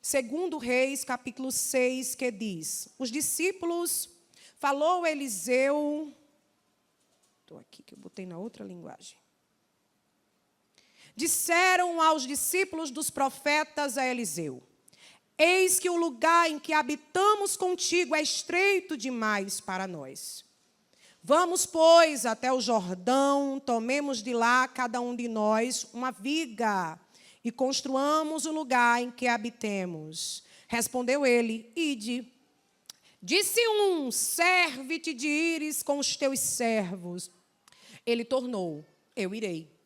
Segundo Reis, capítulo 6, que diz: os discípulos, falou Eliseu... Estou aqui, que eu botei na outra linguagem. Disseram aos discípulos dos profetas a Eliseu: eis que o lugar em que habitamos contigo é estreito demais para nós. Vamos, pois, até o Jordão, tomemos de lá, cada um de nós, uma viga, e construamos o lugar em que habitemos. Respondeu ele: ide. Disse um: serve-te de ires com os teus servos. Ele tornou: eu irei.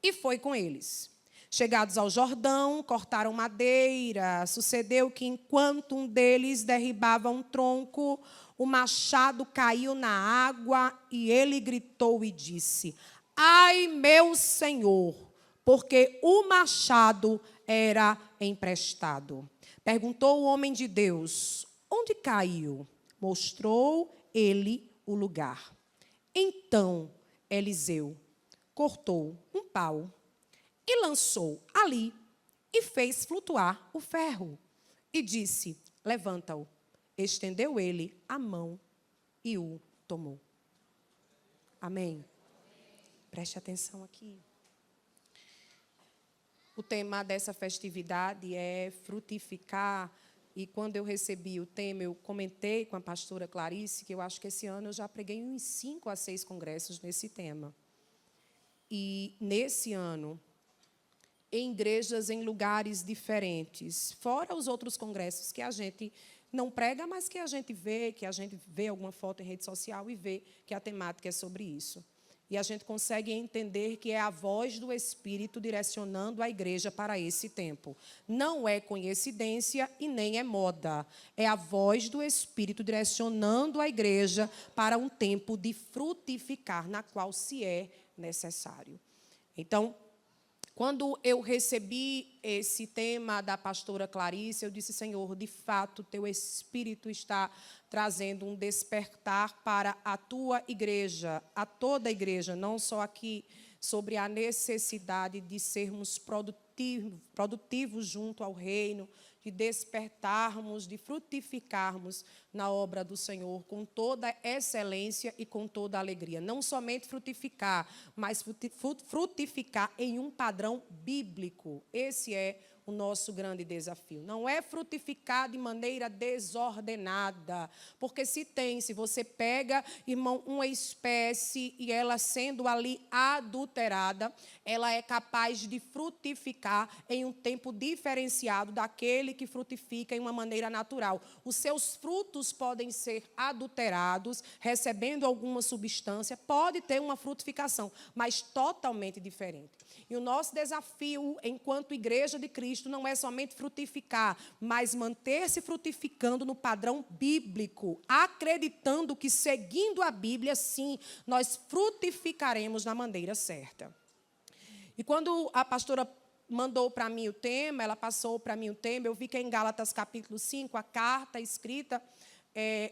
E foi com eles. Chegados ao Jordão, cortaram madeira. Sucedeu que, enquanto um deles derribava um tronco, o machado caiu na água e ele gritou e disse: ai, meu senhor, porque o machado era emprestado. Perguntou o homem de Deus: onde caiu? Mostrou ele o lugar. Então Eliseu cortou um pau e lançou ali, e fez flutuar o ferro. E disse: levanta-o. Estendeu ele a mão e o tomou. Amém? Preste atenção aqui. O tema dessa festividade é frutificar. E quando eu recebi o tema, eu comentei com a pastora Clarice que eu acho que esse ano eu já preguei uns 5 a 6 congressos nesse tema. E, nesse ano, em igrejas em lugares diferentes, fora os outros congressos que a gente não prega, mas que a gente vê alguma foto em rede social e vê que a temática é sobre isso. E a gente consegue entender que é a voz do Espírito direcionando a igreja para esse tempo. Não é coincidência e nem é moda. É a voz do Espírito direcionando a igreja para um tempo de frutificar, na qual se é necessário. Então, quando eu recebi esse tema da pastora Clarice, eu disse: Senhor, de fato, teu Espírito está trazendo um despertar para a tua igreja, a toda a igreja, não só aqui, sobre a necessidade de sermos produtivos junto ao reino, de despertarmos, de frutificarmos na obra do Senhor com toda excelência e com toda alegria. Não somente frutificar, mas frutificar em um padrão bíblico. Esse é o nosso grande desafio. Não é frutificar de maneira desordenada, porque se você pega, irmão, uma espécie e ela sendo ali adulterada, ela é capaz de frutificar em um tempo diferenciado daquele que frutifica em uma maneira natural. Os seus frutos podem ser adulterados, recebendo alguma substância, pode ter uma frutificação, mas totalmente diferente. E o nosso desafio, enquanto igreja de Cristo, não é somente frutificar, mas manter-se frutificando no padrão bíblico, acreditando que, seguindo a Bíblia, sim, nós frutificaremos da maneira certa. E quando a pastora mandou para mim o tema, ela passou para mim o tema, eu vi que em Gálatas capítulo 5, a carta escrita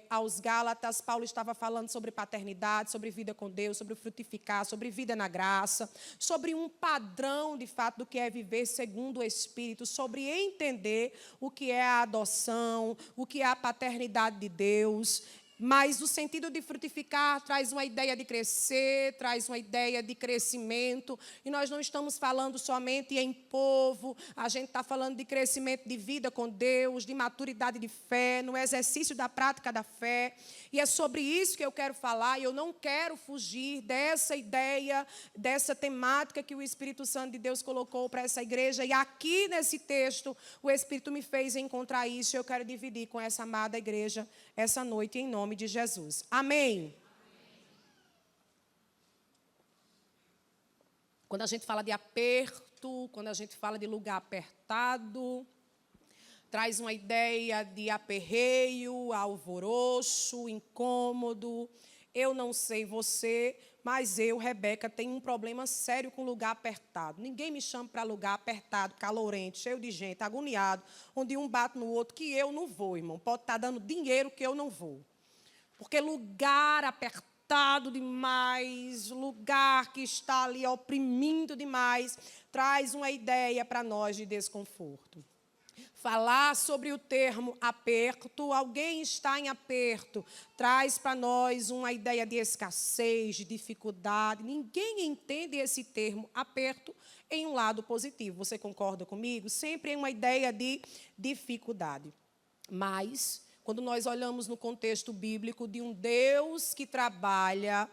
aos Gálatas, Paulo estava falando sobre paternidade, sobre vida com Deus, sobre frutificar, sobre vida na graça, sobre um padrão, de fato, do que é viver segundo o Espírito, sobre entender o que é a adoção, o que é a paternidade de Deus. Mas o sentido de frutificar traz uma ideia de crescer, traz uma ideia de crescimento. E nós não estamos falando somente em povo, a gente está falando de crescimento de vida com Deus, de maturidade de fé, no exercício da prática da fé. E é sobre isso que eu quero falar, e eu não quero fugir dessa ideia, dessa temática que o Espírito Santo de Deus colocou para essa igreja. E aqui nesse texto, o Espírito me fez encontrar isso, e eu quero dividir com essa amada igreja essa noite, em nome de Jesus. Amém. Quando a gente fala de aperto, quando a gente fala de lugar apertado, traz uma ideia de aperreio, alvoroço, incômodo. Eu não sei você, mas eu, Rebeca, tenho um problema sério com lugar apertado. Ninguém me chama para lugar apertado, calorento, cheio de gente, agoniado, onde um bate no outro, que eu não vou, irmão. Pode estar dando dinheiro que eu não vou. Porque lugar apertado demais, lugar que está ali oprimindo demais, traz uma ideia para nós de desconforto. falar sobre o termo aperto. Alguém está em aperto, traz para nós uma ideia de escassez, de dificuldade. Ninguém entende esse termo aperto em um lado positivo. Você concorda comigo? Sempre é uma ideia de dificuldade. Mas, quando nós olhamos no contexto bíblico de um Deus que trabalha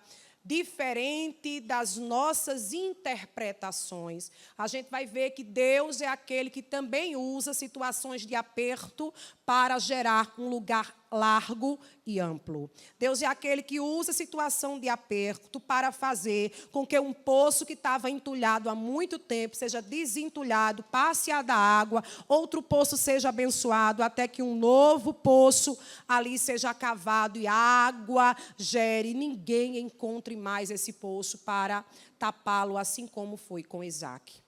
diferente das nossas interpretações, a gente vai ver que Deus é aquele que também usa situações de aperto para gerar um lugar largo e amplo. Deus é aquele que usa a situação de aperto para fazer com que um poço que estava entulhado há muito tempo seja desentulhado, passe a dar água, outro poço seja abençoado, até que um novo poço ali seja cavado e a água gere. Ninguém encontre mais esse poço para tapá-lo, assim como foi com Isaac.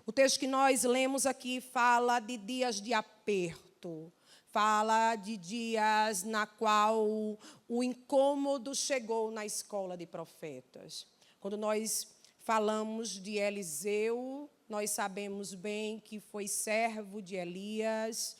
O texto que nós lemos aqui fala de dias de aperto. Fala de dias na qual o incômodo chegou na escola de profetas. Quando nós falamos de Eliseu, nós sabemos bem que foi servo de Elias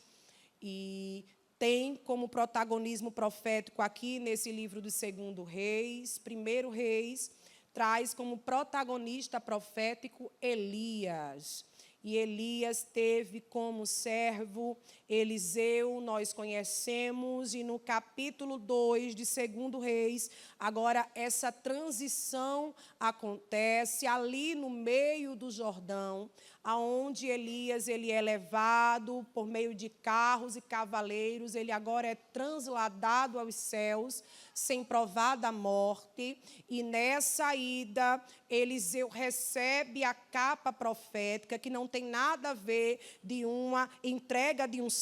e tem como protagonismo profético aqui nesse livro do 2º Reis, 1º Reis, traz como protagonista profético Elias. E Elias teve como servo Eliseu, nós conhecemos, e no capítulo 2 de 2º Reis, agora essa transição acontece ali no meio do Jordão, aonde Elias ele é levado por meio de carros e cavaleiros, ele agora é transladado aos céus, sem provar da morte, e nessa ida, Eliseu recebe a capa profética, que não tem nada a ver de uma entrega de unção.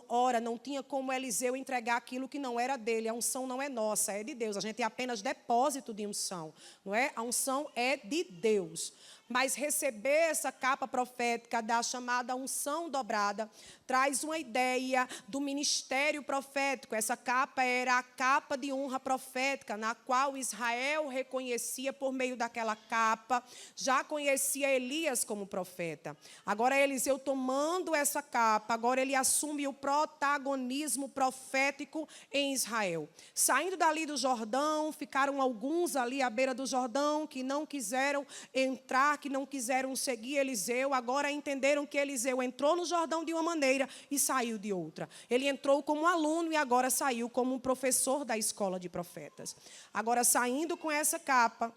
Ora, não tinha como Eliseu entregar aquilo que não era dele, a unção não é nossa, é de Deus, a gente é apenas depósito de unção, não é? A unção é de Deus. Mas receber essa capa profética da chamada unção dobrada traz uma ideia do ministério profético. Essa capa era a capa de honra profética, na qual Israel reconhecia por meio daquela capa, já conhecia Elias como profeta. Agora Eliseu tomando essa capa, agora ele assume o protagonismo profético em Israel. Saindo dali do Jordão, ficaram alguns ali à beira do Jordão que não quiseram entrar, que não quiseram seguir Eliseu, agora entenderam que Eliseu entrou no Jordão de uma maneira e saiu de outra. Ele entrou como aluno e agora saiu como um professor da escola de profetas. Agora, saindo com essa capa,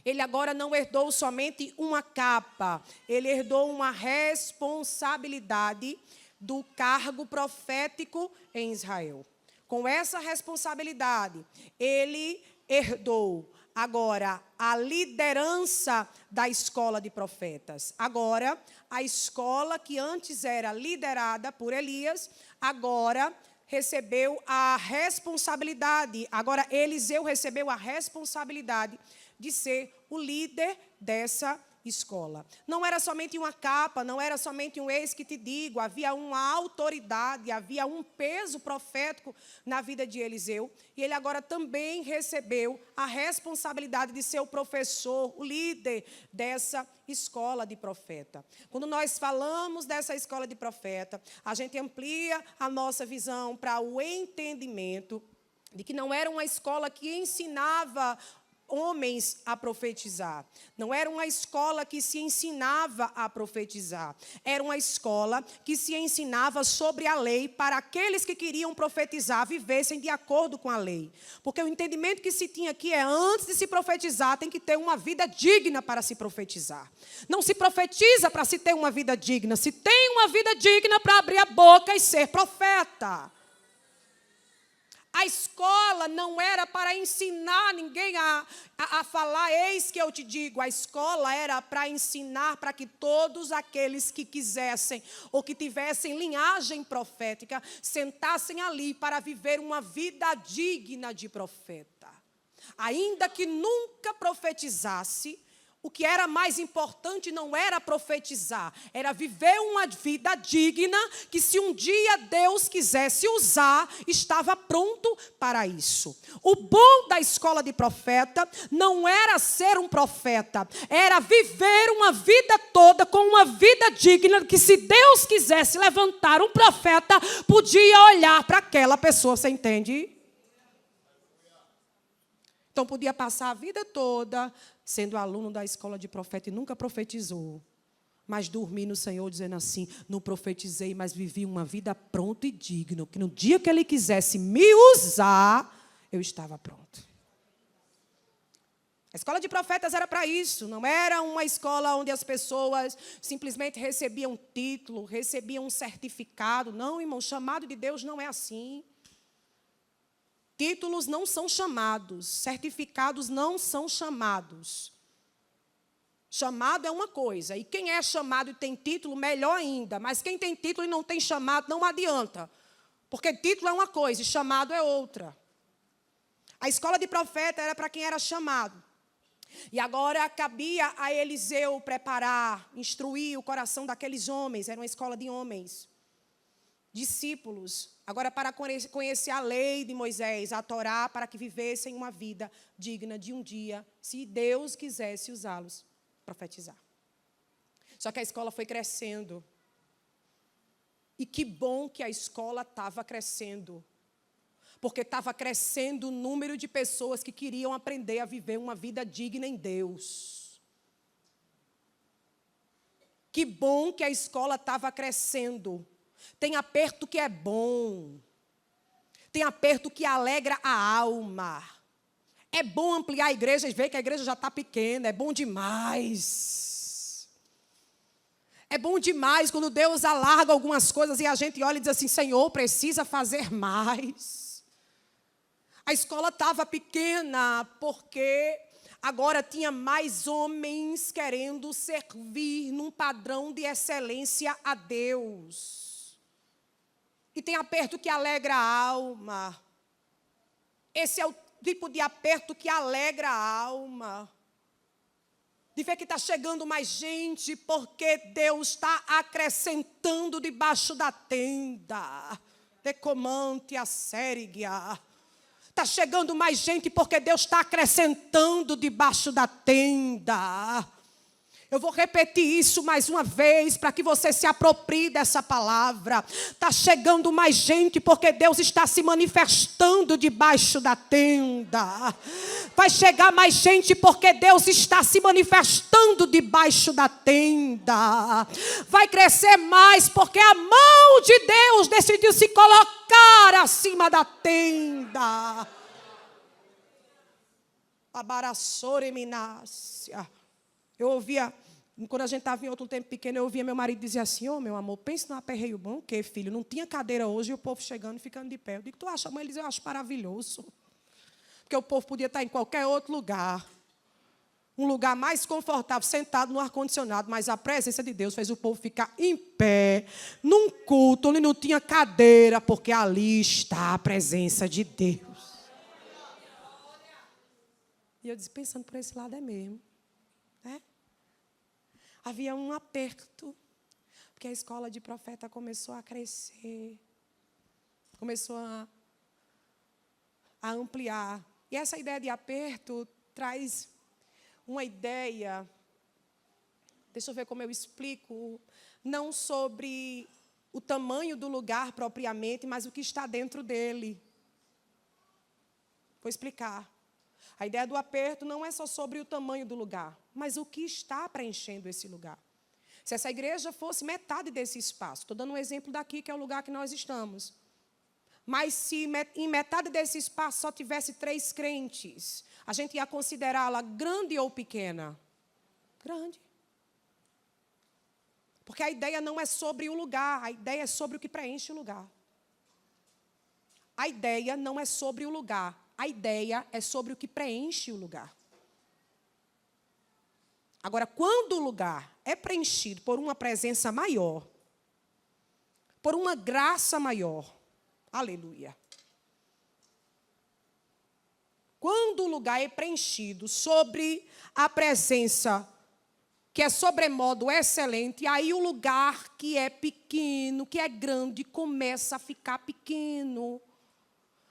ele agora não herdou somente uma capa, ele herdou uma responsabilidade do cargo profético em Israel. Com essa responsabilidade, ele herdou agora a liderança da escola de profetas. Agora, a escola que antes era liderada por Elias, agora recebeu a responsabilidade. Agora, Eliseu recebeu a responsabilidade de ser o líder dessa escola. Não era somente uma capa, não era somente um eis que te digo, havia uma autoridade, havia um peso profético na vida de Eliseu, e ele agora também recebeu a responsabilidade de ser o professor, o líder dessa escola de profeta. Quando nós falamos dessa escola de profeta, a gente amplia a nossa visão para o entendimento de que não era uma escola que ensinava homens a profetizar. Não era uma escola que se ensinava a profetizar. Era uma escola que se ensinava sobre a lei para aqueles que queriam profetizar, vivessem de acordo com a lei. Porque o entendimento que se tinha aqui é, antes de se profetizar, tem que ter uma vida digna para se profetizar. Não se profetiza para se ter uma vida digna, se tem uma vida digna para abrir a boca e ser profeta. A escola não era para ensinar ninguém a falar, eis que eu te digo. A escola era para ensinar para que todos aqueles que quisessem ou que tivessem linhagem profética sentassem ali para viver uma vida digna de profeta. Ainda que nunca profetizasse, O que era mais importante não era profetizar, era viver uma vida digna, que se um dia Deus quisesse usar, estava pronto para isso. O bom da escola de profeta não era ser um profeta, era viver uma vida toda com uma vida digna, que se Deus quisesse levantar um profeta, podia olhar para aquela pessoa, você entende? Então, podia passar a vida toda sendo aluno da escola de profeta e nunca profetizou. Mas dormi no Senhor dizendo assim, não profetizei, mas vivi uma vida pronta e digna, que no dia que Ele quisesse me usar, eu estava pronto. A escola de profetas era para isso, não era uma escola onde as pessoas simplesmente recebiam título, recebiam um certificado. Não, irmão, chamado de Deus não é assim. Títulos não são chamados, certificados não são chamados. Chamado é uma coisa, e quem é chamado e tem título, melhor ainda. Mas quem tem título e não tem chamado, não adianta. Porque título é uma coisa e chamado é outra. A escola de profeta era para quem era chamado. E agora cabia a Eliseu preparar, instruir o coração daqueles homens. Era uma escola de homens, discípulos. Agora, para conhecer a lei de Moisés, a Torá, para que vivessem uma vida digna de um dia, se Deus quisesse usá-los, profetizar. Só que a escola foi crescendo. E que bom que a escola estava crescendo. Porque estava crescendo o número de pessoas que queriam aprender a viver uma vida digna em Deus. Que bom que a escola estava crescendo. Tem aperto que é bom. Tem aperto que alegra a alma. É bom ampliar a igreja e ver que a igreja já está pequena. É bom demais. É bom demais quando Deus alarga algumas coisas e a gente olha e diz assim, Senhor, precisa fazer mais. A escola estava pequena porque agora tinha mais homens querendo servir num padrão de excelência a Deus. E tem aperto que alegra a alma. Esse é o tipo de aperto que alegra a alma. De ver que está chegando mais gente, porque Deus está acrescentando debaixo da tenda. Decomante a sérigia. Está chegando mais gente, porque Deus está acrescentando debaixo da tenda. Eu vou repetir isso mais uma vez, para que você se aproprie dessa palavra. Está chegando mais gente, porque Deus está se manifestando debaixo da tenda. Vai chegar mais gente, porque Deus está se manifestando debaixo da tenda. Vai crescer mais, porque a mão de Deus decidiu se colocar acima da tenda. Abaraçore minácia. Eu ouvia, quando a gente estava em outro tempo pequeno, eu ouvia meu marido dizer assim, meu amor, pensa num aperreio bom, o quê, filho? Não tinha cadeira hoje e o povo chegando e ficando de pé. Eu digo, tu acha, mãe? Ele diz, eu acho maravilhoso. Porque o povo podia estar em qualquer outro lugar. Um lugar mais confortável, sentado no ar-condicionado, mas a presença de Deus fez o povo ficar em pé, num culto onde não tinha cadeira, porque ali está a presença de Deus. E eu disse, pensando por esse lado, é mesmo. Havia um aperto, porque a escola de profeta começou a crescer, começou a ampliar. E essa ideia de aperto traz uma ideia, deixa eu ver como eu explico, não sobre o tamanho do lugar propriamente, mas o que está dentro dele. Vou explicar. A ideia do aperto não é só sobre o tamanho do lugar, mas o que está preenchendo esse lugar. Se essa igreja fosse metade desse espaço, estou dando um exemplo daqui, que é o lugar que nós estamos. Mas se em metade desse espaço só tivesse 3 crentes, a gente ia considerá-la grande ou pequena? Grande. Porque a ideia não é sobre o lugar, a ideia é sobre o que preenche o lugar. A ideia não é sobre o lugar. A ideia é sobre o que preenche o lugar. Agora, quando o lugar é preenchido por uma presença maior, por uma graça maior, aleluia. Quando o lugar é preenchido sobre a presença que é sobremodo excelente, aí o lugar que é pequeno, que é grande, começa a ficar pequeno.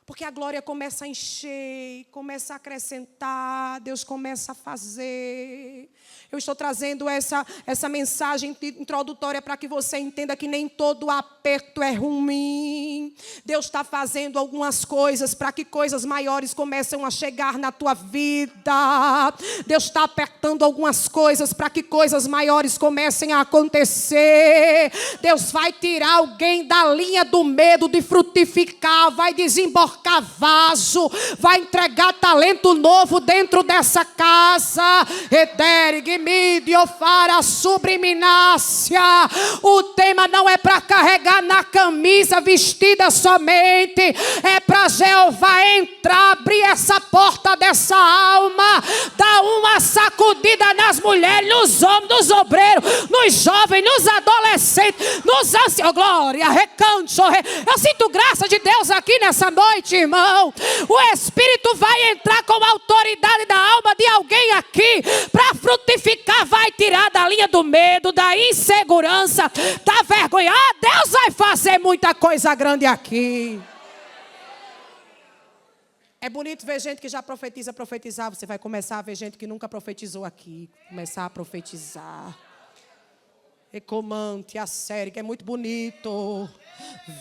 Porque a glória começa a encher, começa a acrescentar, Deus começa a fazer. Eu estou trazendo essa mensagem introdutória para que você entenda que nem todo aperto é ruim. Deus está fazendo algumas coisas para que coisas maiores comecem a chegar na tua vida. Deus está apertando algumas coisas para que coisas maiores comecem a acontecer. Deus vai tirar alguém da linha do medo de frutificar, vai desembarcar vaso, vai entregar talento novo dentro dessa casa. O tema não é para carregar na camisa vestida somente, é para Jeová entrar, abrir essa porta dessa alma, dar uma sacudida nas mulheres, nos homens, nos obreiros, nos jovens, nos adolescentes, nos anciãos. Glória, recanto. Eu sinto graça de Deus aqui nessa noite, irmão. O Espírito vai entrar com a autoridade da alma de alguém aqui para frutificar, vai tirar da linha do medo, da insegurança, da vergonha. Deus vai fazer muita coisa grande aqui. É bonito ver gente que já profetizar. Você vai começar a ver gente que nunca profetizou aqui, começar a profetizar. Recomante a série, que é muito bonito.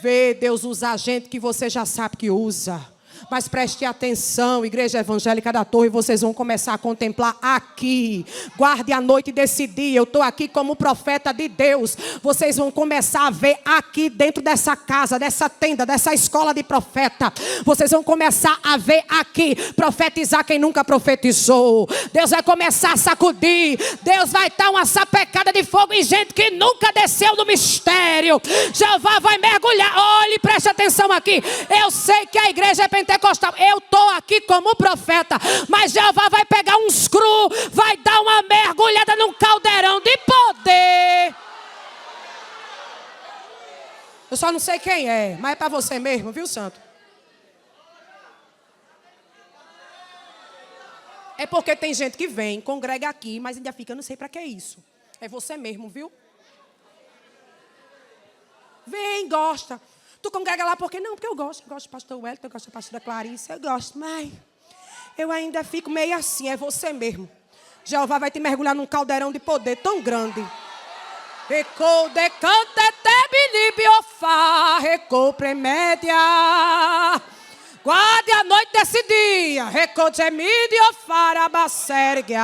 Ver Deus usar gente que você já sabe que usa. Mas preste atenção, Igreja Evangélica da Torre, vocês vão começar a contemplar aqui. Guarde a noite desse dia, eu estou aqui como profeta de Deus. Vocês vão começar a ver aqui dentro dessa casa, dessa tenda, dessa escola de profeta. Vocês vão começar a ver aqui, profetizar quem nunca profetizou. Deus vai começar a sacudir. Deus vai dar uma sapecada de fogo em gente que nunca desceu no mistério. Jeová vai mergulhar. Olhe, preste atenção aqui. Eu sei que a igreja é pentecostal. Eu estou aqui como profeta, mas Jeová vai pegar uns cru, vai dar uma mergulhada num caldeirão de poder. Eu só não sei quem é, mas é para você mesmo, viu, santo? É porque tem gente que vem, congrega aqui, mas ainda fica, eu não sei para que isso. É você mesmo, viu? Vem, gosta. Tu congrega lá porque não? Porque eu gosto do pastor Wellington, eu gosto da pastora Clarice, eu gosto, mas eu ainda fico meio assim, é você mesmo. Jeová vai te mergulhar num caldeirão de poder tão grande. Recou decante biofá, recou premédia. Guarde a noite desse dia, recou biofá, abacérgia.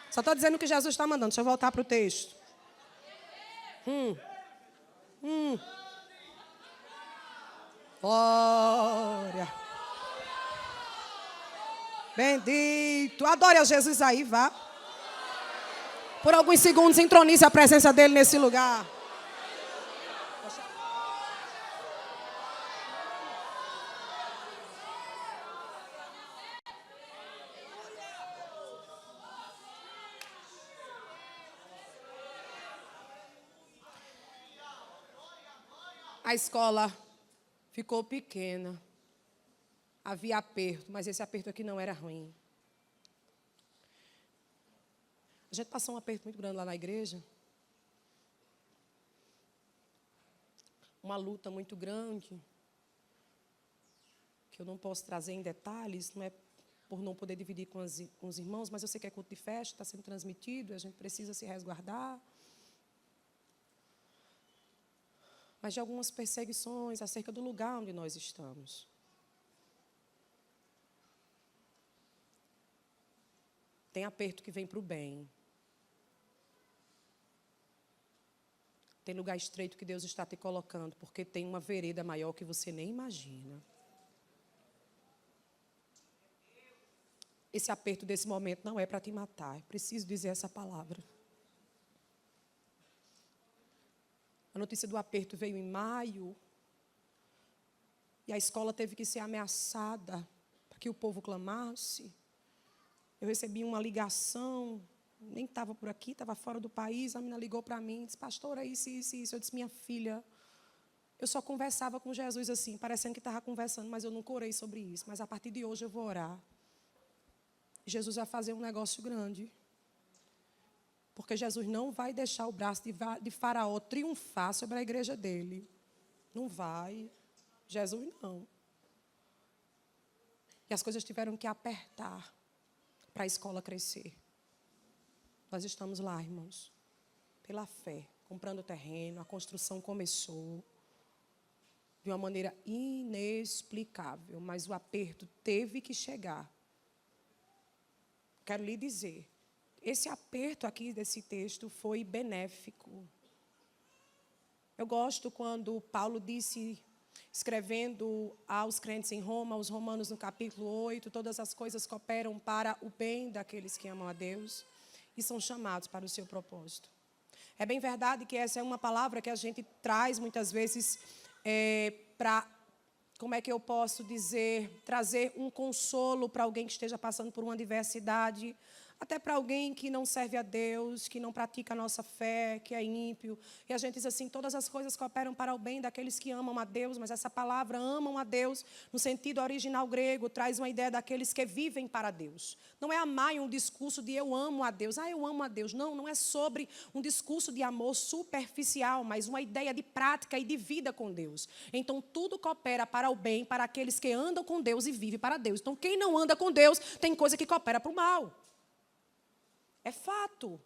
Só estou dizendo o que Jesus está mandando, deixa eu voltar para o texto. Glória. Bendito. Adore a Jesus aí, vá. Por alguns segundos, entronize a presença dele nesse lugar. A escola ficou pequena. Havia aperto, mas esse aperto aqui não era ruim. A gente passou um aperto muito grande lá na igreja. Uma luta muito grande, que eu não posso trazer em detalhes, não é por não poder dividir com os irmãos, mas eu sei que é culto de festa, está sendo transmitido, a gente precisa se resguardar. Mas de algumas perseguições acerca do lugar onde nós estamos. Tem aperto que vem para o bem. Tem lugar estreito que Deus está te colocando, porque tem uma vereda maior que você nem imagina. Esse aperto desse momento não é para te matar. Eu preciso dizer essa palavra. A notícia do aperto veio em maio. E a escola teve que ser ameaçada para que o povo clamasse. Eu recebi uma ligação, nem estava por aqui, estava fora do país. A menina ligou para mim e disse, pastora, isso. Eu disse, minha filha, Eu só conversava com Jesus assim, parecendo que estava conversando, mas eu nunca orei sobre isso. Mas a partir de hoje eu vou orar. Jesus vai fazer um negócio grande. Porque Jesus não vai deixar o braço de Faraó triunfar sobre a igreja dele. Não vai. Jesus não. E as coisas tiveram que apertar para a escola crescer. Nós estamos lá, irmãos, pela fé, comprando terreno, a construção começou de uma maneira inexplicável, mas o aperto teve que chegar. Quero lhe dizer, esse aperto aqui desse texto foi benéfico. Eu gosto quando Paulo disse, escrevendo aos crentes em Roma, aos romanos no capítulo 8, todas as coisas cooperam para o bem daqueles que amam a Deus e são chamados para o seu propósito. É bem verdade que essa é uma palavra que a gente traz muitas vezes para, como é que eu posso dizer, trazer um consolo para alguém que esteja passando por uma adversidade, até para alguém que não serve a Deus, que não pratica a nossa fé, que é ímpio. E a gente diz assim, todas as coisas cooperam para o bem daqueles que amam a Deus, mas essa palavra amam a Deus, no sentido original grego, traz uma ideia daqueles que vivem para Deus. Não é amar em um discurso de eu amo a Deus, eu amo a Deus. Não, não é sobre um discurso de amor superficial, mas uma ideia de prática e de vida com Deus. Então, tudo coopera para o bem, para aqueles que andam com Deus e vivem para Deus. Então, quem não anda com Deus, tem coisa que coopera para o mal. É fato.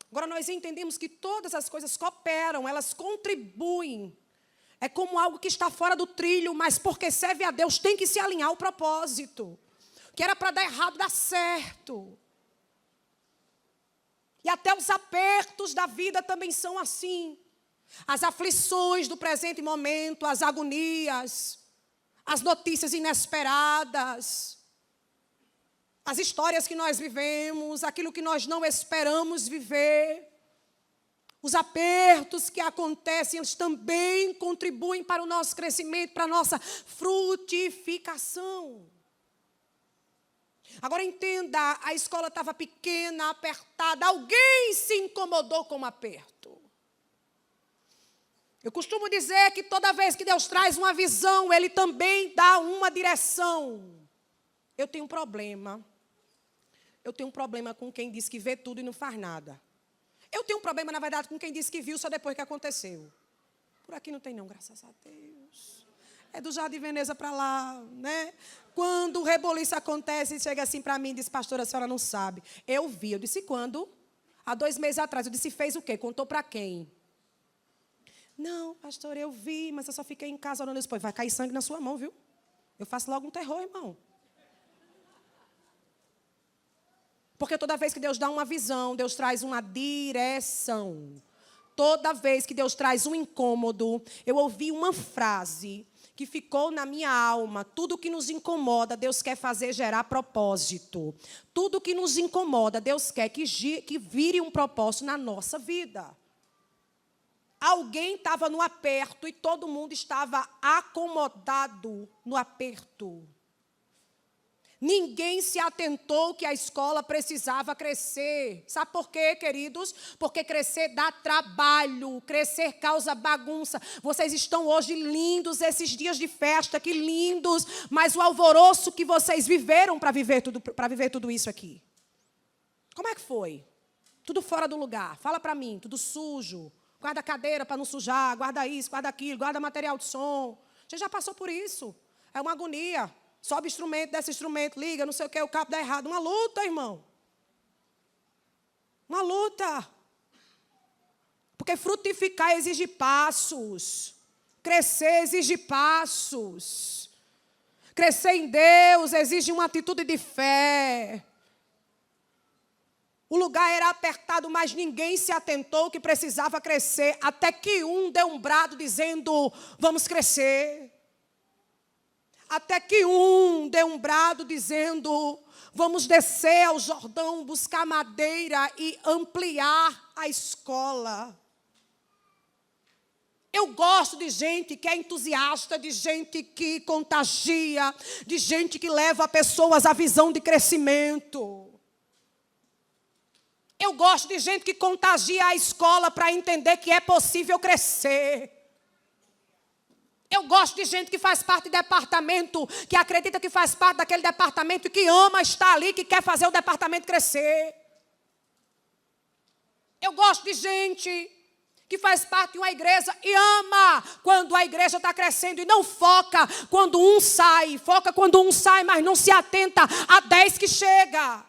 Agora, nós entendemos que todas as coisas cooperam, elas contribuem. É como algo que está fora do trilho, mas porque serve a Deus, tem que se alinhar ao propósito. O que era para dar errado, dá certo. E até os apertos da vida também são assim. As aflições do presente momento, as agonias, as notícias inesperadas, as histórias que nós vivemos, aquilo que nós não esperamos viver, os apertos que acontecem, eles também contribuem para o nosso crescimento, para a nossa frutificação. Agora entenda, a escola estava pequena, apertada, alguém se incomodou com o aperto. Eu costumo dizer que toda vez que Deus traz uma visão, Ele também dá uma direção. Eu tenho um problema. Eu tenho um problema com quem diz que vê tudo e não faz nada. Eu tenho um problema, na verdade, com quem diz que viu só depois que aconteceu. Por aqui não tem não, graças a Deus. É do Jardim Veneza para lá, né? Quando o reboliço acontece, chega assim para mim e diz, pastora, a senhora não sabe. Eu vi. Eu disse, quando? Há 2 meses atrás. Eu disse, fez o quê? Contou para quem? Não, pastor, eu vi, mas eu só fiquei em casa orando. Depois vai cair sangue na sua mão, viu? Eu faço logo um terror, irmão. Porque toda vez que Deus dá uma visão, Deus traz uma direção. Toda vez que Deus traz um incômodo, eu ouvi uma frase que ficou na minha alma. Tudo que nos incomoda, Deus quer fazer gerar propósito. Tudo que nos incomoda, Deus quer que vire um propósito na nossa vida. Alguém estava no aperto e todo mundo estava acomodado no aperto. Ninguém se atentou que a escola precisava crescer. Sabe por quê, queridos? Porque crescer dá trabalho, crescer causa bagunça. Vocês estão hoje lindos, esses dias de festa, que lindos, mas o alvoroço que vocês viveram para viver tudo isso aqui. Como é que foi? Tudo fora do lugar. Fala para mim, tudo sujo. Guarda a cadeira para não sujar, guarda isso, guarda aquilo, guarda material de som. Você já passou por isso. É uma agonia. Sobe instrumento, desce instrumento, liga, não sei o que, o cabo dá errado. Uma luta, irmão. Uma luta. Porque frutificar exige passos. Crescer exige passos. Crescer em Deus exige uma atitude de fé. O lugar era apertado, mas ninguém se atentou que precisava crescer. Até que um deu um brado dizendo, vamos crescer. Até que um deu um brado dizendo, vamos descer ao Jordão, buscar madeira e ampliar a escola. Eu gosto de gente que é entusiasta, de gente que contagia, de gente que leva pessoas à visão de crescimento. Eu gosto de gente que contagia a escola para entender que é possível crescer. Eu gosto de gente que faz parte de departamento, que acredita que faz parte daquele departamento e que ama estar ali, que quer fazer o departamento crescer. Eu gosto de gente que faz parte de uma igreja e ama quando a igreja está crescendo e não foca quando um sai. Foca quando um sai, mas não se atenta a 10 que chega.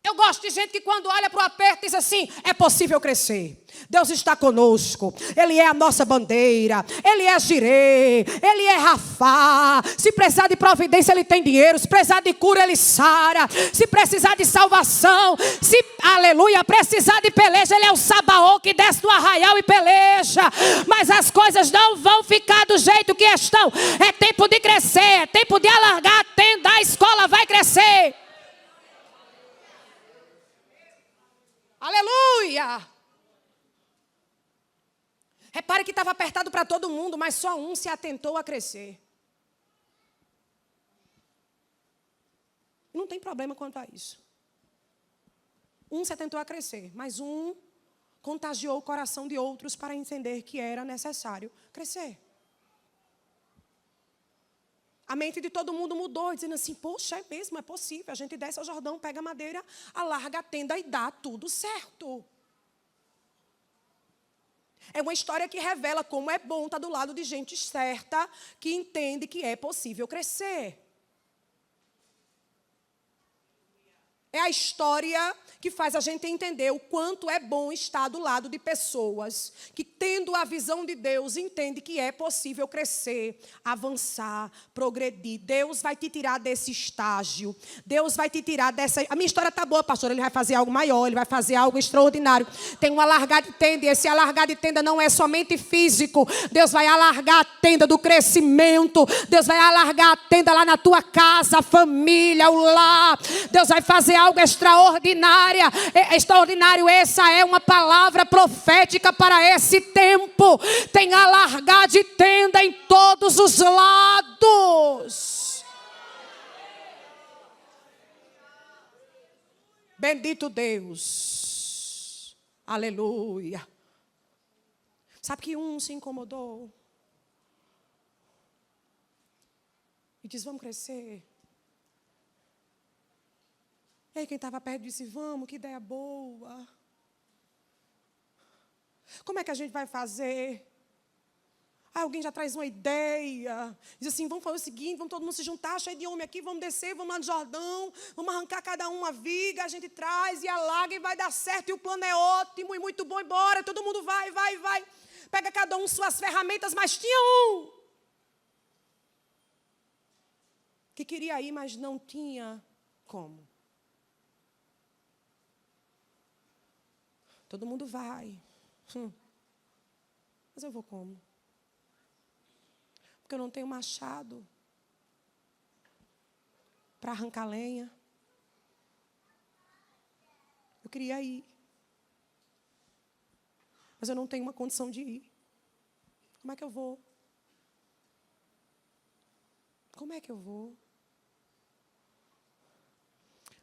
Eu gosto de gente que quando olha para o aperto diz assim, é possível crescer. Deus está conosco. Ele é a nossa bandeira. Ele é Jirê. Ele é Rafá. Se precisar de providência, Ele tem dinheiro. Se precisar de cura, Ele sara. Se precisar de salvação, se, aleluia, precisar de peleja, Ele é o Sabaô que desce do arraial e peleja. Mas as coisas não vão ficar do jeito que estão. É tempo de crescer. É tempo de alargar a tenda. A escola vai crescer. Aleluia! Repare que estava apertado para todo mundo, mas só um se atentou a crescer. Não tem problema quanto a isso. Um se atentou a crescer, mas um contagiou o coração de outros para entender que era necessário crescer. A mente de todo mundo mudou, dizendo assim, poxa, é mesmo, é possível. A gente desce ao Jordão, pega a madeira, alarga a tenda e dá tudo certo. É uma história que revela como é bom estar do lado de gente certa, que entende que é possível crescer. É a história que faz a gente entender o quanto é bom estar do lado de pessoas que, tendo a visão de Deus, entende que é possível crescer, avançar, progredir. Deus vai te tirar desse estágio. Deus vai te tirar dessa... A minha história está boa, pastor. Ele vai fazer algo maior, ele vai fazer algo extraordinário. Tem um alargar de tenda, e esse alargar de tenda não é somente físico. Deus vai alargar a tenda do crescimento. Deus vai alargar a tenda lá na tua casa, a família, o lar. Deus vai fazer algo extraordinário. Extraordinário, essa é uma palavra profética para esse tempo. Tem alargar de tenda em todos os lados. Bendito Deus. Aleluia. Sabe que um se incomodou e diz, vamos crescer. E aí quem estava perto disse, vamos, que ideia boa. Como é que a gente vai fazer? Aí alguém já traz uma ideia. Diz assim, vamos fazer o seguinte, vamos todo mundo se juntar, cheio de homem aqui, vamos descer, vamos lá no Jordão, vamos arrancar cada um uma viga, a gente traz e alaga e vai dar certo. E o plano é ótimo e muito bom, embora, todo mundo vai. Pega cada um suas ferramentas, mas tinha um que queria ir, mas não tinha como. Todo mundo vai. Mas eu vou como? Porque eu não tenho machado para arrancar lenha. Eu queria ir. Mas eu não tenho uma condição de ir. Como é que eu vou? Como é que eu vou?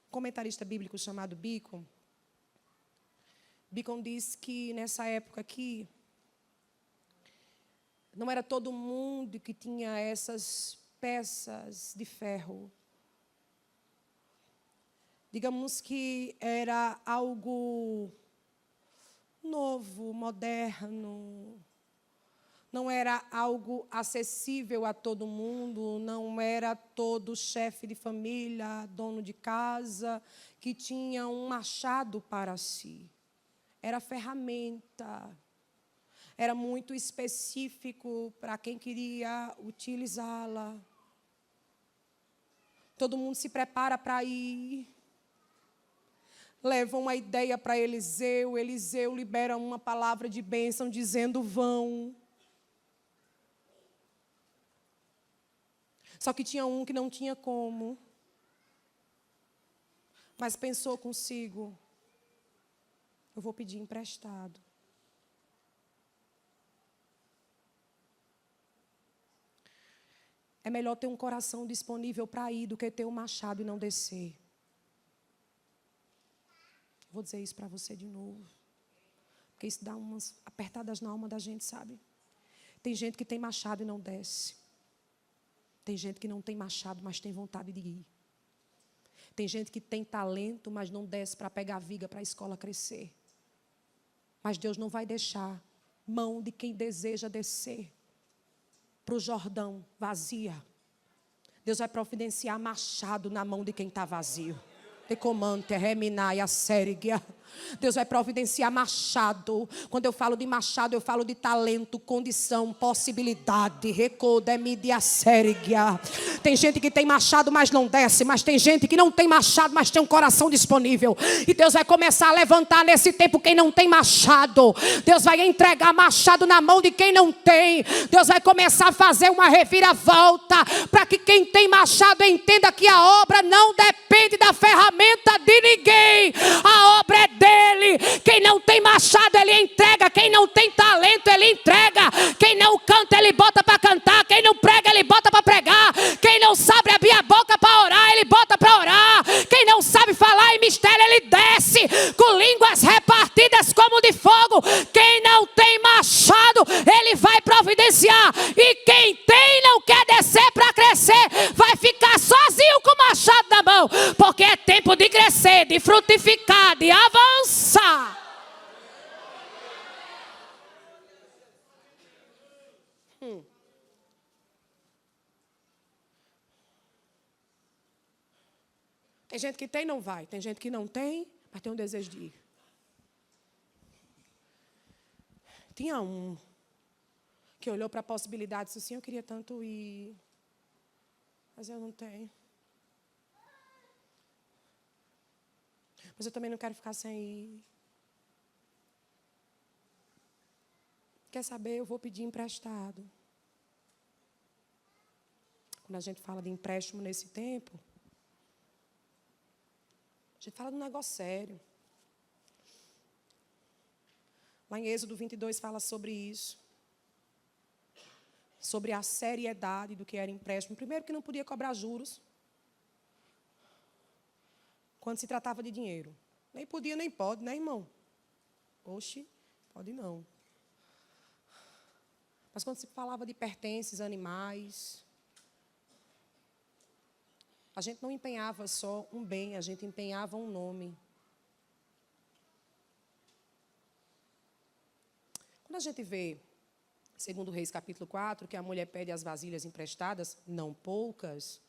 Um comentarista bíblico chamado Beacon diz que nessa época aqui, não era todo mundo que tinha essas peças de ferro. Digamos que era algo novo, moderno. Não era algo acessível a todo mundo, não era todo chefe de família, dono de casa, que tinha um machado para si. Era ferramenta, era muito específico para quem queria utilizá-la. Todo mundo se prepara para ir. Leva uma ideia para Eliseu, Eliseu libera uma palavra de bênção dizendo vão. Só que tinha um que não tinha como, mas pensou consigo, eu vou pedir emprestado. É melhor ter um coração disponível para ir do que ter um machado e não descer. Vou dizer isso para você de novo. Porque isso dá umas apertadas na alma da gente, sabe? Tem gente que tem machado e não desce. Tem gente que não tem machado, mas tem vontade de ir. Tem gente que tem talento, mas não desce para pegar a viga para a escola crescer. Mas Deus não vai deixar mão de quem deseja descer para o Jordão vazia. Deus vai providenciar machado na mão de quem está vazio. Comante, reminar, a sérigia. Deus vai providenciar machado. Quando eu falo de machado, eu falo de talento, condição, possibilidade. Recodemidia sérigia. Tem gente que tem machado, mas não desce. Mas tem gente que não tem machado, mas tem um coração disponível. E Deus vai começar a levantar nesse tempo quem não tem machado. Deus vai entregar machado na mão de quem não tem. Deus vai começar a fazer uma reviravolta para que quem tem machado entenda que a obra não depende da ferramenta de ninguém. A obra é dele. Quem não tem machado, ele entrega. Quem não tem talento, ele entrega. Quem não canta, ele bota para cantar. Quem não prega, ele bota para pregar. Quem não sabe abrir a boca para orar, ele bota para orar. Quem não sabe falar em mistério, ele desce com línguas repartidas como de fogo. Quem não tem machado, ele vai providenciar. E quem tem não quer descer para crescer, vai ficar sozinho com o machado na mão. Porque é tempo de crescer, de frutificar, de avançar. Tem gente que tem e não vai. Tem gente que não tem, mas tem um desejo de ir. Tinha um que olhou para a possibilidade e disse assim, eu queria tanto ir, mas eu não tenho. Mas eu também não quero ficar sem ir. Quer saber? Eu vou pedir emprestado. Quando a gente fala de empréstimo nesse tempo, a gente fala de um negócio sério. Lá em Êxodo 22 fala sobre isso. Sobre a seriedade do que era empréstimo. Primeiro que não podia cobrar juros quando se tratava de dinheiro. Nem podia, nem pode, né, irmão? Oxe, pode não. Mas quando se falava de pertences, animais, a gente não empenhava só um bem, a gente empenhava um nome. Quando a gente vê, segundo Reis capítulo 4, que a mulher pede as vasilhas emprestadas, não poucas,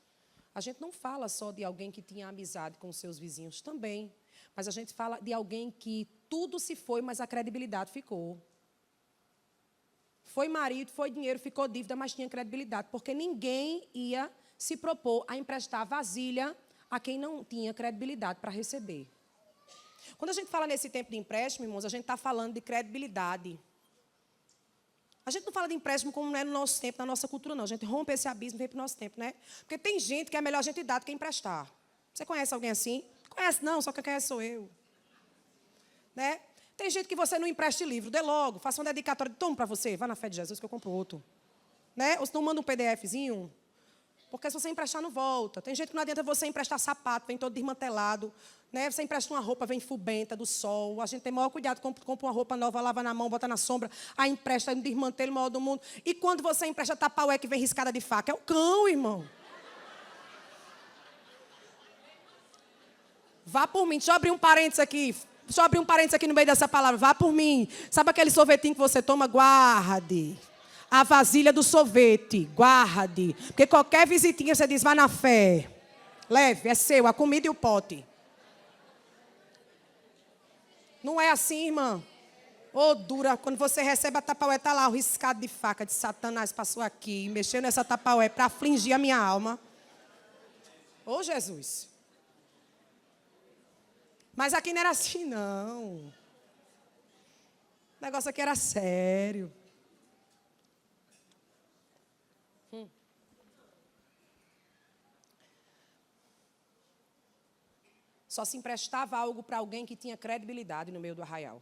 a gente não fala só de alguém que tinha amizade com os seus vizinhos também, mas a gente fala de alguém que tudo se foi, mas a credibilidade ficou. Foi marido, foi dinheiro, ficou dívida, mas tinha credibilidade, porque ninguém ia se propor a emprestar vasilha a quem não tinha credibilidade para receber. Quando a gente fala nesse tempo de empréstimo, irmãos, a gente está falando de credibilidade. A gente não fala de empréstimo como não é no nosso tempo, na nossa cultura, não. A gente rompe esse abismo e vem para o nosso tempo, né? Porque tem gente que é melhor a gente dar do que emprestar. Você conhece alguém assim? Conhece não, só quem conhece sou eu. Né? Tem gente que você não empreste livro, dê logo, faça uma dedicatória, toma para você, vá na fé de Jesus que eu compro outro. Né? Ou se não manda um PDFzinho, porque se você emprestar não volta. Tem gente que não adianta você emprestar sapato, vem todo desmantelado. Né? Você empresta uma roupa, vem fubenta do sol. A gente tem maior cuidado, compra uma roupa nova, lava na mão, bota na sombra, aí empresta, desmantela o maior do mundo. E quando você empresta tapaué que vem riscada de faca, é o cão, irmão. Vá por mim, deixa eu abrir um parênteses aqui. Deixa eu abrir um parênteses aqui no meio dessa palavra. Vá por mim. Sabe aquele sorvetinho que você toma? Guarde. A vasilha do sorvete, guarde. Porque qualquer visitinha você diz, vá na fé. Leve, é seu, a comida e o pote. Não é assim, irmã? Ô, dura, quando você recebe a tapaué, está lá o riscado de faca de Satanás passou aqui, mexeu nessa tapaué para afligir a minha alma. Ô, Jesus. Mas aqui não era assim, não. O negócio aqui era sério. Só se emprestava algo para alguém que tinha credibilidade no meio do arraial.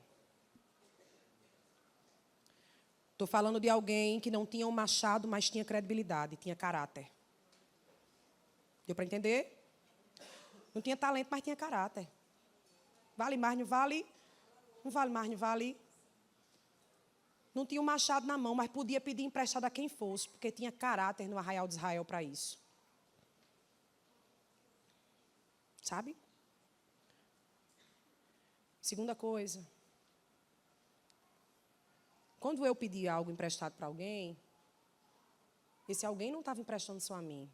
Estou falando de alguém que não tinha um machado, mas tinha credibilidade, tinha caráter. Deu para entender? Não tinha talento, mas tinha caráter. Vale mais, não vale? Não vale mais, não vale? não tinha um machado na mão, mas podia pedir emprestado a quem fosse, porque tinha caráter no arraial de Israel para isso. Sabe? Segunda coisa. Quando eu pedi algo emprestado para alguém, esse alguém não estava emprestando só a mim.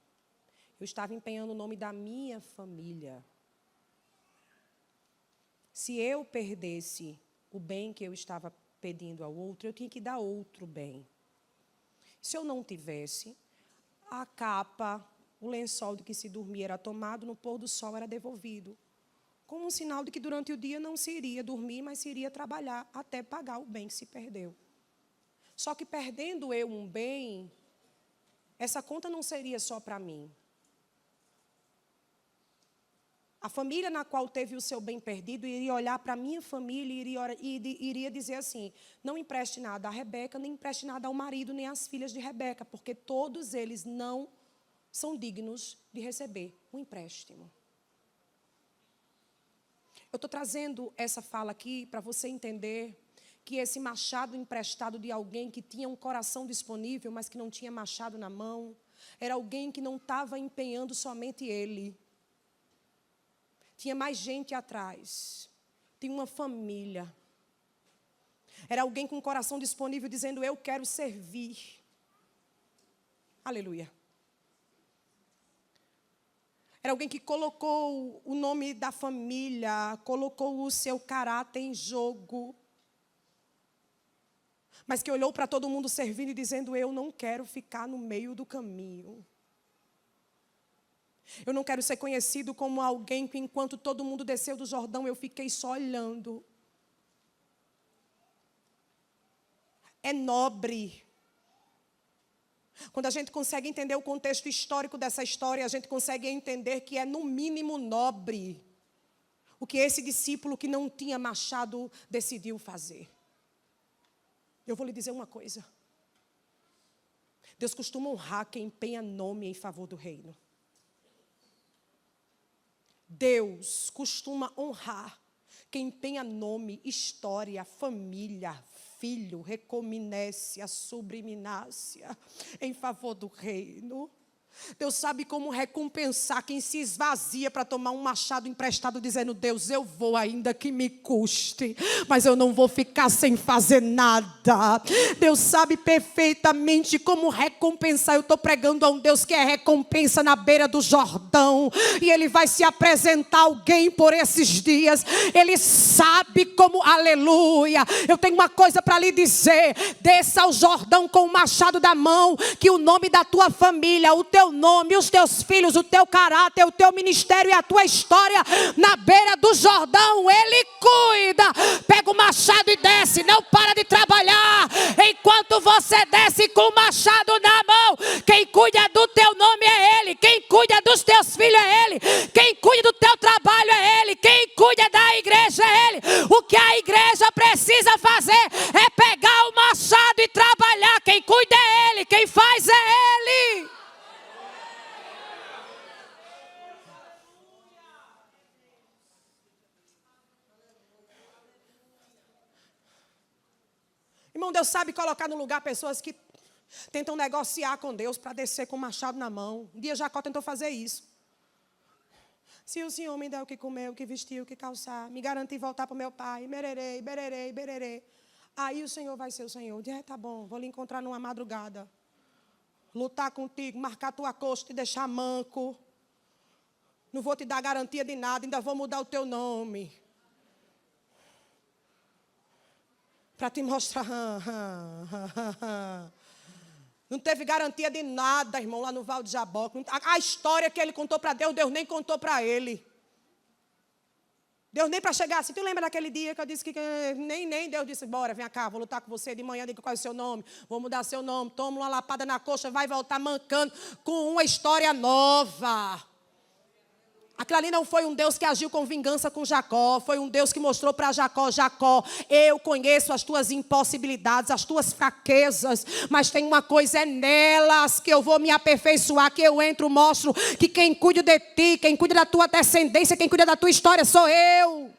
Eu estava empenhando o nome da minha família. Se eu perdesse o bem que eu estava pedindo ao outro, eu tinha que dar outro bem. Se eu não tivesse, a capa, o lençol de que se dormia era tomado, no pôr do sol era devolvido. Como um sinal de que durante o dia não se iria dormir, mas se iria trabalhar até pagar o bem que se perdeu. Só que perdendo eu um bem, essa conta não seria só para mim. A família na qual teve o seu bem perdido iria olhar para a minha família e iria dizer assim: não empreste nada a Rebeca, nem empreste nada ao marido, nem às filhas de Rebeca, porque todos eles não são dignos de receber um empréstimo. Eu estou trazendo essa fala aqui para você entender que esse machado emprestado de alguém que tinha um coração disponível, mas que não tinha machado na mão, era alguém que não estava empenhando somente ele. Tinha mais gente atrás. Tinha uma família. Era alguém com o coração disponível dizendo: eu quero servir. Aleluia. Era alguém que colocou o nome da família, colocou o seu caráter em jogo. Mas que olhou para todo mundo servindo e dizendo: eu não quero ficar no meio do caminho. Eu não quero ser conhecido como alguém que, enquanto todo mundo desceu do Jordão, eu fiquei só olhando. É nobre. Quando a gente consegue entender o contexto histórico dessa história, a gente consegue entender que é, no mínimo, nobre o que esse discípulo que não tinha machado decidiu fazer. Eu vou lhe dizer uma coisa. Deus costuma honrar quem empenha nome em favor do reino. Deus costuma honrar quem empenha nome, história, família, filho, recominécia, subriminácia, em favor do reino. Deus sabe como recompensar quem se esvazia para tomar um machado emprestado, dizendo: Deus, eu vou ainda que me custe, mas eu não vou ficar sem fazer nada. Deus sabe perfeitamente como recompensar. Eu estou pregando a um Deus que é recompensa na beira do Jordão, e Ele vai se apresentar alguém por esses dias. Ele sabe como, aleluia. Eu tenho uma coisa para lhe dizer: desça ao Jordão com o machado da mão, que o nome da tua família, o teu nome, os teus filhos, o teu caráter, o teu ministério e a tua história na beira do Jordão, Ele cuida. Pega o machado e desce, não para de trabalhar. Enquanto você desce com o machado na mão, quem cuida do teu nome é Ele, quem cuida dos teus filhos é Ele, quem cuida do teu trabalho é Ele, quem cuida da igreja é Ele. O que a igreja precisa fazer é pegar o machado e trabalhar. Quem cuida é Ele, quem faz é Ele. Irmão, Deus sabe colocar no lugar pessoas que tentam negociar com Deus para descer com o machado na mão. Um dia Jacó tentou fazer isso. Se o Senhor me der o que comer, o que vestir, o que calçar, me garantir voltar para o meu pai, bererei, bererei, bererei. Aí o Senhor vai ser o Senhor. Tá bom, vou lhe encontrar numa madrugada. Lutar contigo, marcar tua coxa, te deixar manco. Não vou te dar garantia de nada, ainda vou mudar o teu nome. Para te mostrar. Não teve garantia de nada, irmão, lá no Val de Jaboque. A história que ele contou para Deus, Deus nem contou para ele. Deus nem para chegar assim. Tu lembra daquele dia que eu disse que nem Deus disse: bora, vem cá, vou lutar com você de manhã, diga qual é o seu nome. Vou mudar seu nome, toma uma lapada na coxa, vai voltar mancando com uma história nova. Aquilo ali não foi um Deus que agiu com vingança com Jacó. Foi um Deus que mostrou para Jacó: Jacó, eu conheço as tuas impossibilidades, as tuas fraquezas, mas tem uma coisa, é nelas que eu vou me aperfeiçoar, que eu entro, mostro que quem cuida de ti, quem cuida da tua descendência, quem cuida da tua história sou eu.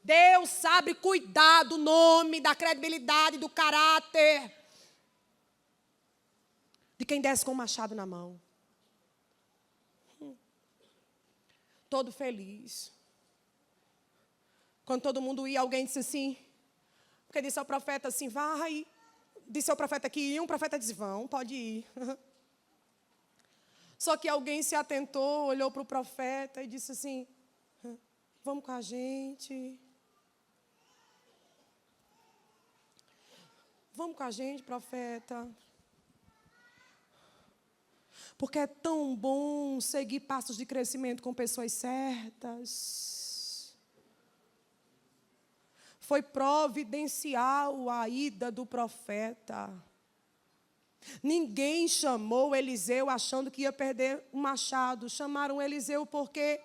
Deus sabe cuidar do nome, da credibilidade, do caráter de quem desce com o machado na mão. Todo feliz. Quando todo mundo ia, alguém disse assim, porque disse ao profeta assim, vai. Disse ao profeta que ia, um profeta disse, vão, pode ir. Só que alguém se atentou, olhou para o profeta e disse assim, vamos com a gente. Vamos com a gente, profeta. Porque é tão bom seguir passos de crescimento com pessoas certas. Foi providencial a ida do profeta. Ninguém chamou Eliseu achando que ia perder o machado. Chamaram Eliseu porque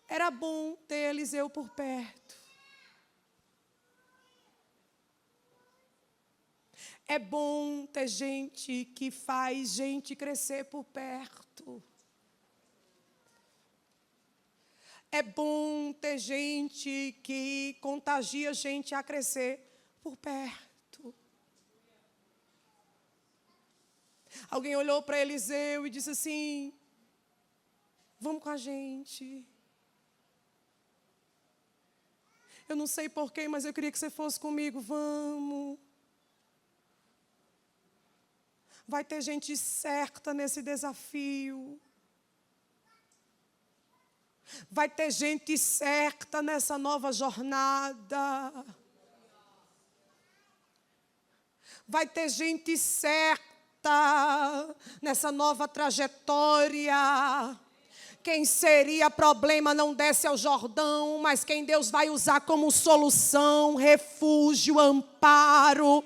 era bom ter Eliseu por perto. É bom ter gente que faz gente crescer por perto. É bom ter gente que contagia gente a crescer por perto. Alguém olhou para Eliseu e disse assim, vamos com a gente. Eu não sei porquê, mas eu queria que você fosse comigo, vamos. Vai ter gente certa nesse desafio. Vai ter gente certa nessa nova jornada. Vai ter gente certa nessa nova trajetória. Quem seria problema não desce ao Jordão, mas quem Deus vai usar como solução, refúgio, amparo,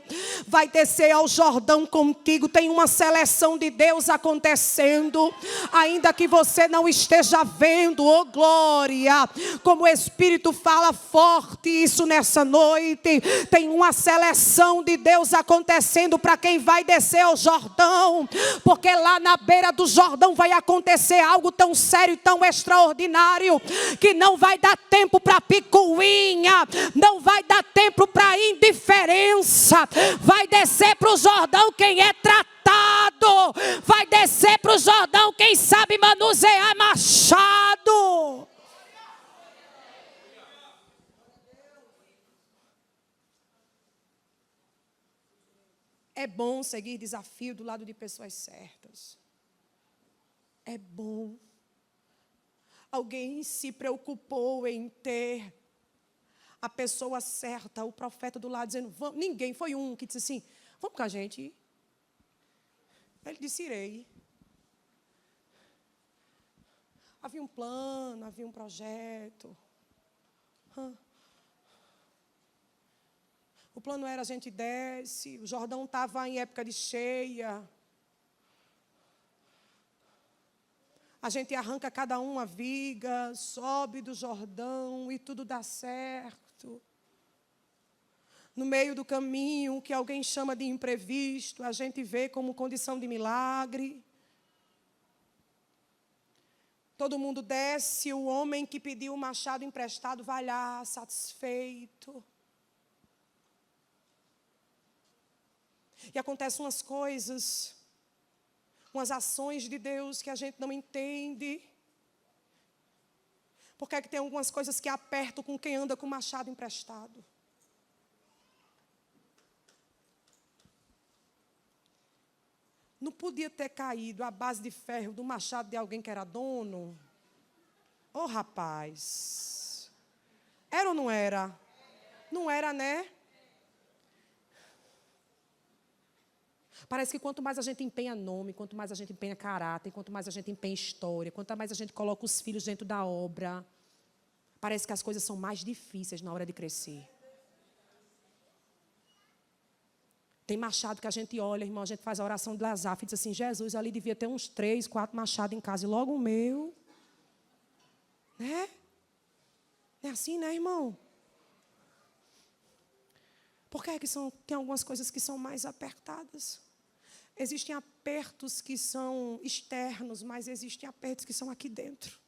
vai descer ao Jordão contigo. Tem uma seleção de Deus acontecendo, ainda que você não esteja vendo, oh glória, como o Espírito fala forte isso nessa noite. Tem uma seleção de Deus acontecendo para quem vai descer ao Jordão, porque lá na beira do Jordão vai acontecer algo tão sério e tão extraordinário, que não vai dar tempo para picuinha, não vai dar tempo para indiferença. Vai descer para o Jordão quem é tratado, vai descer para o Jordão quem sabe manusear machado. É bom seguir desafio do lado de pessoas certas. É bom. Alguém se preocupou em ter a pessoa certa, o profeta do lado, dizendo, vamos. Ninguém, foi um que disse assim, vamos com a gente. Ele disse, irei. Havia um plano, havia um projeto. O plano era a gente desce, o Jordão estava em época de cheia. A gente arranca cada um a viga, sobe do Jordão e tudo dá certo. No meio do caminho, que alguém chama de imprevisto, a gente vê como condição de milagre. Todo mundo desce, o homem que pediu o machado emprestado vai lá, satisfeito. E acontecem umas coisas, umas ações de Deus que a gente não entende. Porque é que tem algumas coisas que apertam com quem anda com machado emprestado. Não podia ter caído a base de ferro do machado de alguém que era dono? Ô, rapaz. Era ou não era? Não era, né? Parece que quanto mais a gente empenha nome, quanto mais a gente empenha caráter, quanto mais a gente empenha história, quanto mais a gente coloca os filhos dentro da obra, parece que as coisas são mais difíceis na hora de crescer. Tem machado que a gente olha, irmão, a gente faz a oração de Lazar e diz assim, Jesus, ali devia ter uns 3, 4 machados em casa, e logo o meu. Né? É assim, né, irmão? Por que é que tem algumas coisas que são mais apertadas? Existem apertos que são externos, mas existem apertos que são aqui dentro.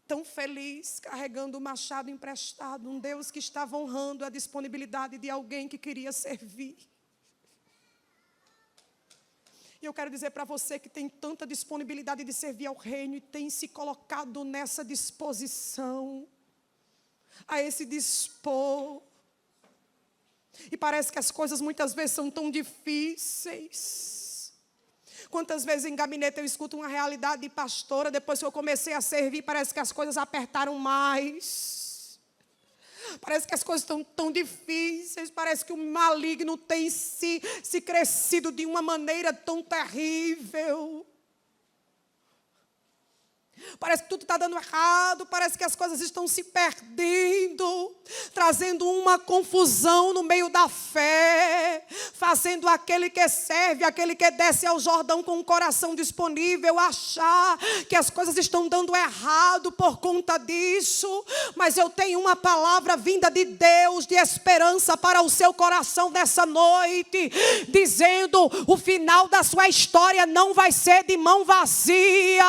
tão feliz, carregando o machado emprestado, um Deus que estava honrando a disponibilidade de alguém que queria servir. E eu quero dizer para você que tem tanta disponibilidade de servir ao reino e tem se colocado nessa disposição, a esse dispor. E parece que as coisas muitas vezes são tão difíceis. Quantas vezes em gabinete eu escuto uma realidade de pastora, depois que eu comecei a servir, parece que as coisas apertaram mais. Parece que as coisas estão tão difíceis, parece que o maligno tem se crescido de uma maneira tão terrível. Parece que tudo está dando errado, parece que as coisas estão se perdendo, trazendo uma confusão no meio da fé, fazendo aquele que serve, aquele que desce ao Jordão com o coração disponível, achar que as coisas estão dando errado por conta disso. Mas eu tenho uma palavra vinda de Deus, de esperança para o seu coração nessa noite, dizendo: o final da sua história não vai ser de mão vazia.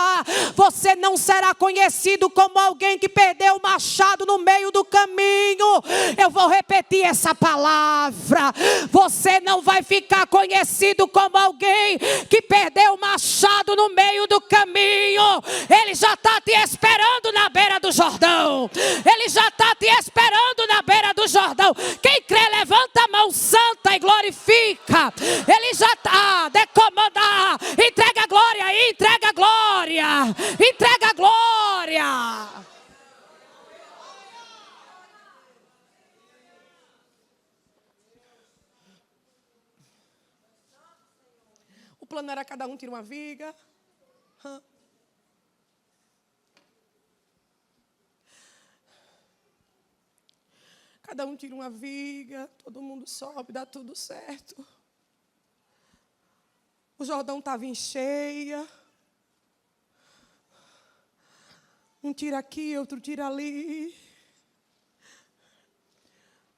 Você não será conhecido como alguém que perdeu o machado no meio do caminho. Eu vou repetir essa palavra. Você não vai ficar conhecido como alguém que perdeu o machado no meio do caminho. Ele já está te esperando na beira do Jordão. Ele já está te esperando na beira do Jordão. Quem crê, levanta a mão santa e glorifica. Ele já está, decomanda, entrega a glória, entrega a glória, entrega a glória. O plano era cada um tira uma viga. Cada um tira uma viga, todo mundo sobe, dá tudo certo. O Jordão estava em cheia. Um tira aqui, outro tira ali.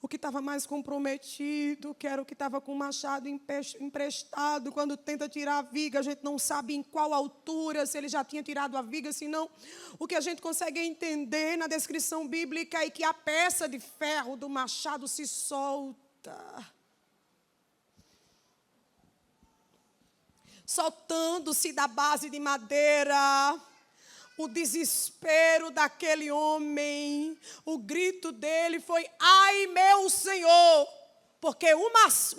O que estava mais comprometido, que era o que estava com o machado emprestado, quando tenta tirar a viga, a gente não sabe em qual altura, se ele já tinha tirado a viga, se não. O que a gente consegue entender na descrição bíblica é que a peça de ferro do machado se solta. Soltando-se da base de madeira. O desespero daquele homem, o grito dele foi: ai, meu Senhor, porque o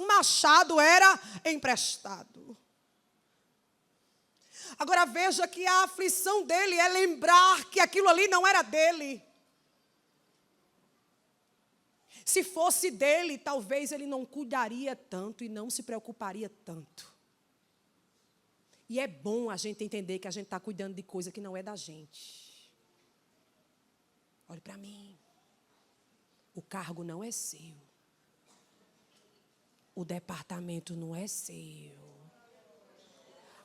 machado era emprestado. Agora veja que a aflição dele é lembrar que aquilo ali não era dele. Se fosse dele, talvez ele não cuidaria tanto e não se preocuparia tanto. E é bom a gente entender que a gente está cuidando de coisa que não é da gente. Olhe para mim. O cargo não é seu. O departamento não é seu.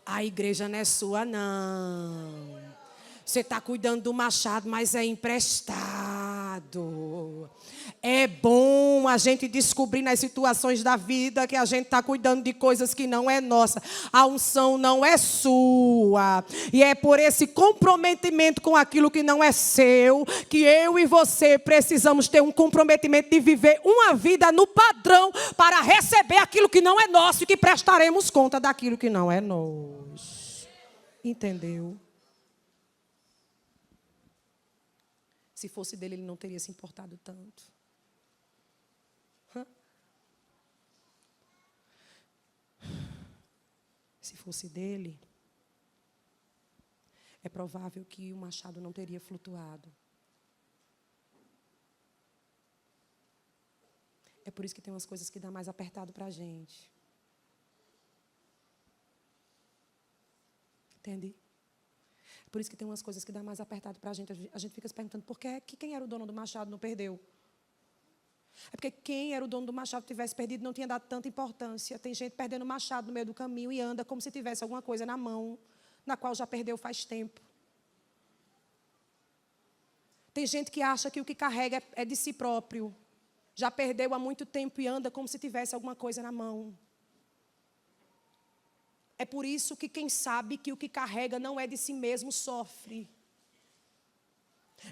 A igreja não é sua, não. Você está cuidando do machado, mas é emprestado. É bom a gente descobrir nas situações da vida que a gente está cuidando de coisas que não é nossa. A unção não é sua. E é por esse comprometimento com aquilo que não é seu, que eu e você precisamos ter um comprometimento de viver uma vida no padrão para receber aquilo que não é nosso e que prestaremos conta daquilo que não é nosso. Entendeu? Se fosse dele, ele não teria se importado tanto. Se fosse dele, é provável que o machado não teria flutuado. É por isso que tem umas coisas que dá mais apertado para a gente. Entende? É por isso que tem umas coisas que dá mais apertado para a gente. A gente fica se perguntando por que quem era o dono do machado não perdeu. É porque quem era o dono do machado tivesse perdido não tinha dado tanta importância. Tem gente perdendo o machado no meio do caminho e anda como se tivesse alguma coisa na mão, na qual já perdeu faz tempo. Tem gente que acha que o que carrega é de si próprio. Já perdeu há muito tempo e anda como se tivesse alguma coisa na mão. É por isso que quem sabe que o que carrega não é de si mesmo sofre.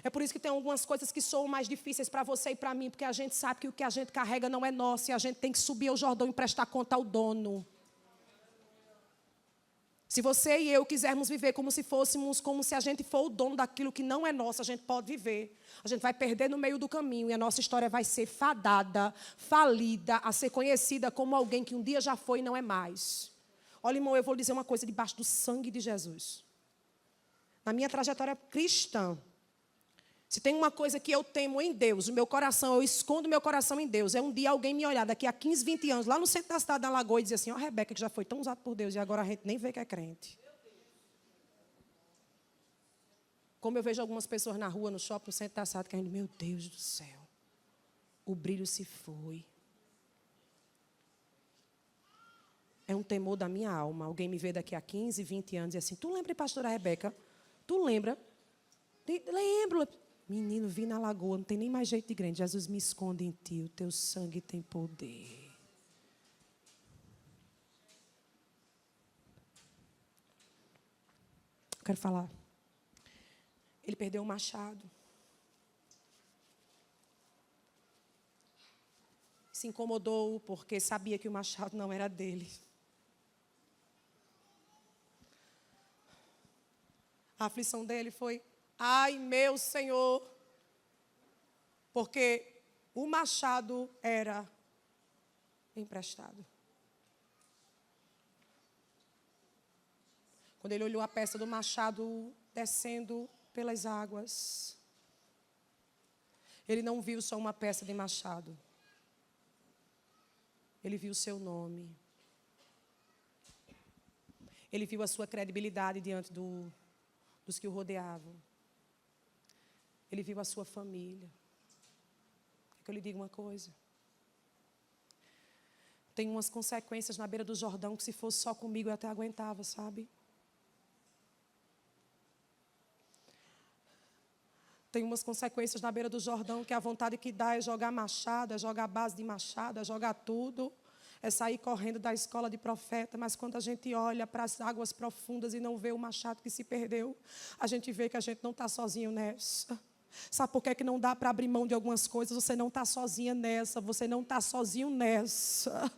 É por isso que tem algumas coisas que soam mais difíceis para você e para mim, porque a gente sabe que o que a gente carrega não é nosso e a gente tem que subir ao Jordão e prestar conta ao dono. Se você e eu quisermos viver como se a gente for o dono daquilo que não é nosso, a gente pode viver. A gente vai perder no meio do caminho e a nossa história vai ser fadada, falida, a ser conhecida como alguém que um dia já foi e não é mais. Olha, irmão, eu vou lhe dizer uma coisa debaixo do sangue de Jesus. Na minha trajetória cristã, se tem uma coisa que eu temo em Deus, o meu coração, eu escondo meu coração em Deus, é um dia alguém me olhar daqui a 15, 20 anos, lá no centro da cidade da Lagoa, e dizer assim, ó, Rebeca, que já foi tão usado por Deus, e agora a gente nem vê que é crente. Como eu vejo algumas pessoas na rua, no shopping, no centro da cidade, caindo, meu Deus do céu, o brilho se foi. É um temor da minha alma. Alguém me vê daqui a 15, 20 anos e assim, tu lembra, pastora Rebeca? Tu lembra? Lembro. Menino, vi na lagoa, não tem nem mais jeito de grande. Jesus, me esconde em ti, o teu sangue tem poder. Quero falar. Ele perdeu o machado. Se incomodou porque sabia que o machado não era dele. A aflição dele foi, ai, meu Senhor, porque o machado era emprestado. Quando ele olhou a peça do machado descendo pelas águas, ele não viu só uma peça de machado. Ele viu o seu nome. Ele viu a sua credibilidade diante dos que o rodeavam. Ele viu a sua família. Quer que eu lhe diga uma coisa? Tem umas consequências na beira do Jordão que se fosse só comigo eu até aguentava, sabe? Tem umas consequências na beira do Jordão que a vontade que dá é jogar machado, é jogar base de machado, é jogar tudo. É sair correndo da escola de profeta, mas quando a gente olha para as águas profundas e não vê o machado que se perdeu, a gente vê que a gente não está sozinho nessa. Sabe por que não dá para abrir mão de algumas coisas? Você não está sozinha nessa, você não está sozinho nessa.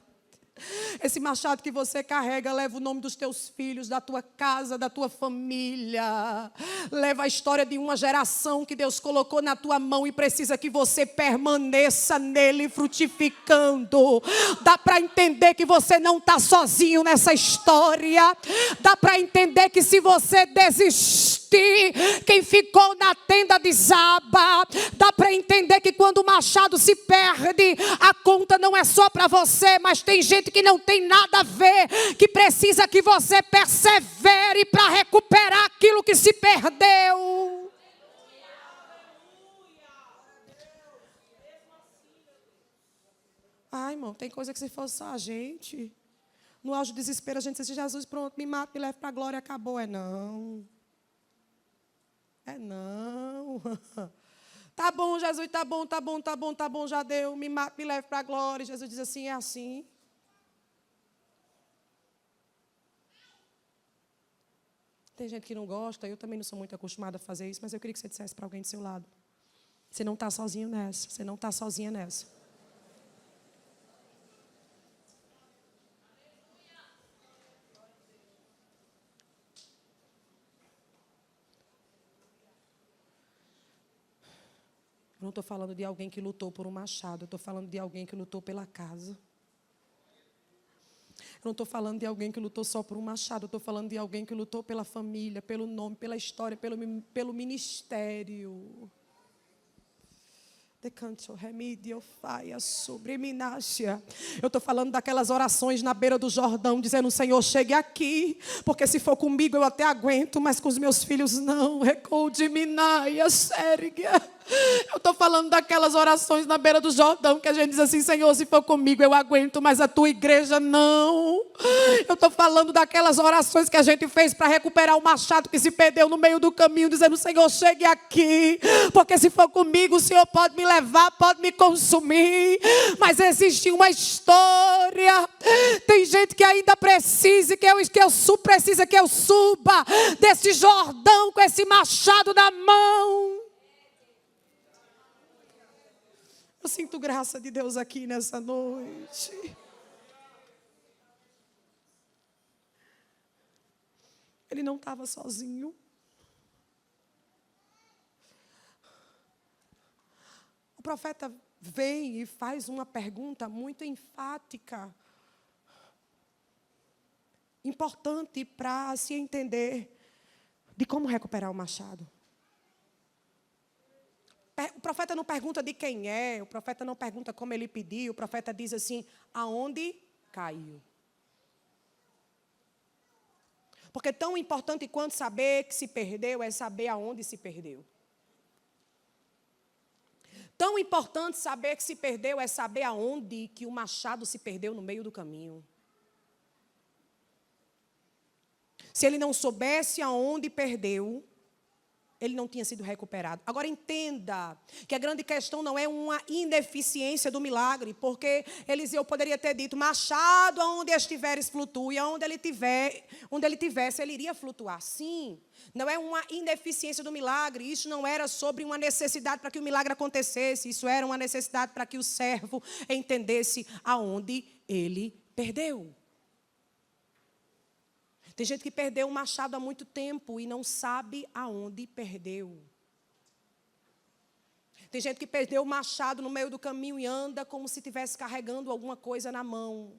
Esse machado que você carrega leva o nome dos teus filhos, da tua casa, da tua família. Leva a história de uma geração que Deus colocou na tua mão e precisa que você permaneça nele frutificando. Dá para entender que você não está sozinho nessa história. Dá para entender que se você desistir, quem ficou na tenda desaba. Dá para entender que quando o machado se perde, a conta não é só para você, mas tem gente que não tem nada a ver, que precisa que você persevere para recuperar aquilo que se perdeu. Ai, irmão, tem coisa que se fosse só a gente, no auge do desespero, a gente diz, Jesus, pronto, me mata, me leve para a glória, acabou. É não. É não. Tá bom, Jesus, tá bom, já deu, me mata, me leve para a glória. Jesus diz assim, é assim. Tem gente que não gosta, eu também não sou muito acostumada a fazer isso, mas eu queria que você dissesse para alguém do seu lado. Você não está sozinho nessa, você não está sozinha nessa. Eu não estou falando de alguém que lutou por um machado, eu estou falando de alguém que lutou pela casa. Eu não estou falando de alguém que lutou só por um machado, eu estou falando de alguém que lutou pela família, pelo nome, pela história, pelo ministério. Eu estou falando daquelas orações na beira do Jordão, dizendo, Senhor, chegue aqui, porque se for comigo eu até aguento, mas com os meus filhos não. Eu estou falando daquelas orações na beira do Jordão, que a gente diz assim, Senhor, se for comigo eu aguento, mas a tua igreja não. Eu estou falando daquelas orações que a gente fez para recuperar o machado que se perdeu no meio do caminho, dizendo, Senhor, chegue aqui, porque se for comigo o Senhor pode me levar, pode me consumir, mas existe uma história. Tem gente que ainda precisa, que eu suba desse Jordão com esse machado na mão. Eu sinto graça de Deus aqui nessa noite. Ele não estava sozinho. O profeta vem e faz uma pergunta muito enfática, importante para se entender de como recuperar o machado. O profeta não pergunta de quem é, o profeta não pergunta como ele pediu, o profeta diz assim, aonde caiu. Porque tão importante quanto saber que se perdeu é saber aonde se perdeu. Tão importante saber que se perdeu é saber aonde que o machado se perdeu no meio do caminho. Se ele não soubesse aonde perdeu, ele não tinha sido recuperado. Agora entenda que a grande questão não é uma ineficiência do milagre, porque Eliseu poderia ter dito, machado aonde estiveres flutue, aonde ele tivesse, ele iria flutuar. Sim, não é uma ineficiência do milagre, isso não era sobre uma necessidade para que o milagre acontecesse, isso era uma necessidade para que o servo entendesse aonde ele perdeu. Tem gente que perdeu o machado há muito tempo e não sabe aonde perdeu. Tem gente que perdeu o machado no meio do caminho e anda como se estivesse carregando alguma coisa na mão.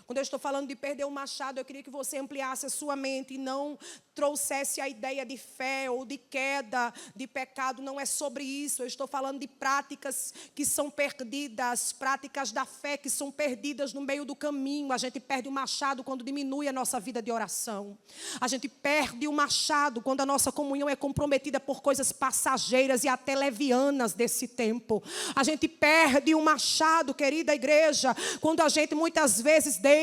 Quando eu estou falando de perder o machado, eu queria que você ampliasse a sua mente e não trouxesse a ideia de fé ou de queda, de pecado. Não é sobre isso. Eu estou falando de práticas que são perdidas, práticas da fé que são perdidas no meio do caminho. A gente perde o machado quando diminui a nossa vida de oração. A gente perde o machado quando a nossa comunhão é comprometida por coisas passageiras e até levianas desse tempo. A gente perde o machado, querida igreja, quando a gente muitas vezes deixa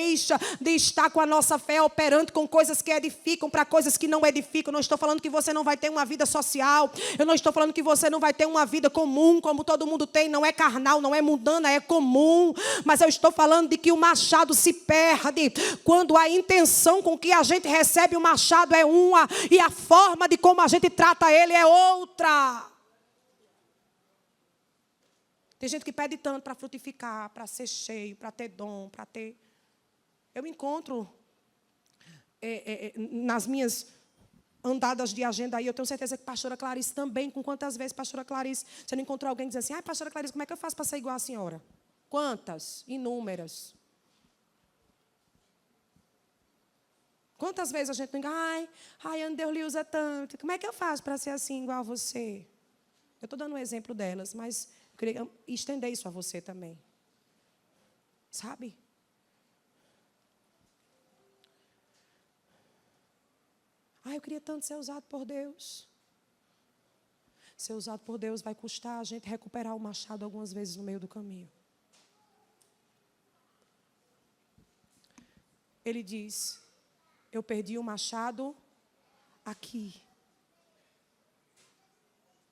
de estar com a nossa fé operando com coisas que edificam para coisas que não edificam. Eu não estou falando que você não vai ter uma vida social. Eu não estou falando que você não vai ter uma vida comum, como todo mundo tem. Não é carnal, não é mundana, é comum. Mas eu estou falando de que o machado se perde quando a intenção com que a gente recebe o machado é uma e a forma de como a gente trata ele é outra. Tem gente que pede tanto para frutificar, para ser cheio, para ter dom, para ter... Eu encontro nas minhas andadas de agenda aí, eu tenho certeza que pastora Clarice também, com quantas vezes, pastora Clarice, você não encontrou alguém que diz assim, ai, pastora Clarice, como é que eu faço para ser igual a senhora? Quantas? Inúmeras. Quantas vezes a gente não diz, ai, Deus lhe usa tanto, como é que eu faço para ser assim igual a você? Eu estou dando um exemplo delas, mas eu queria estender isso a você também. Sabe? Eu queria tanto ser usado por Deus. Ser usado por Deus vai custar a gente recuperar o machado algumas vezes no meio do caminho. Ele diz, eu perdi o machado aqui.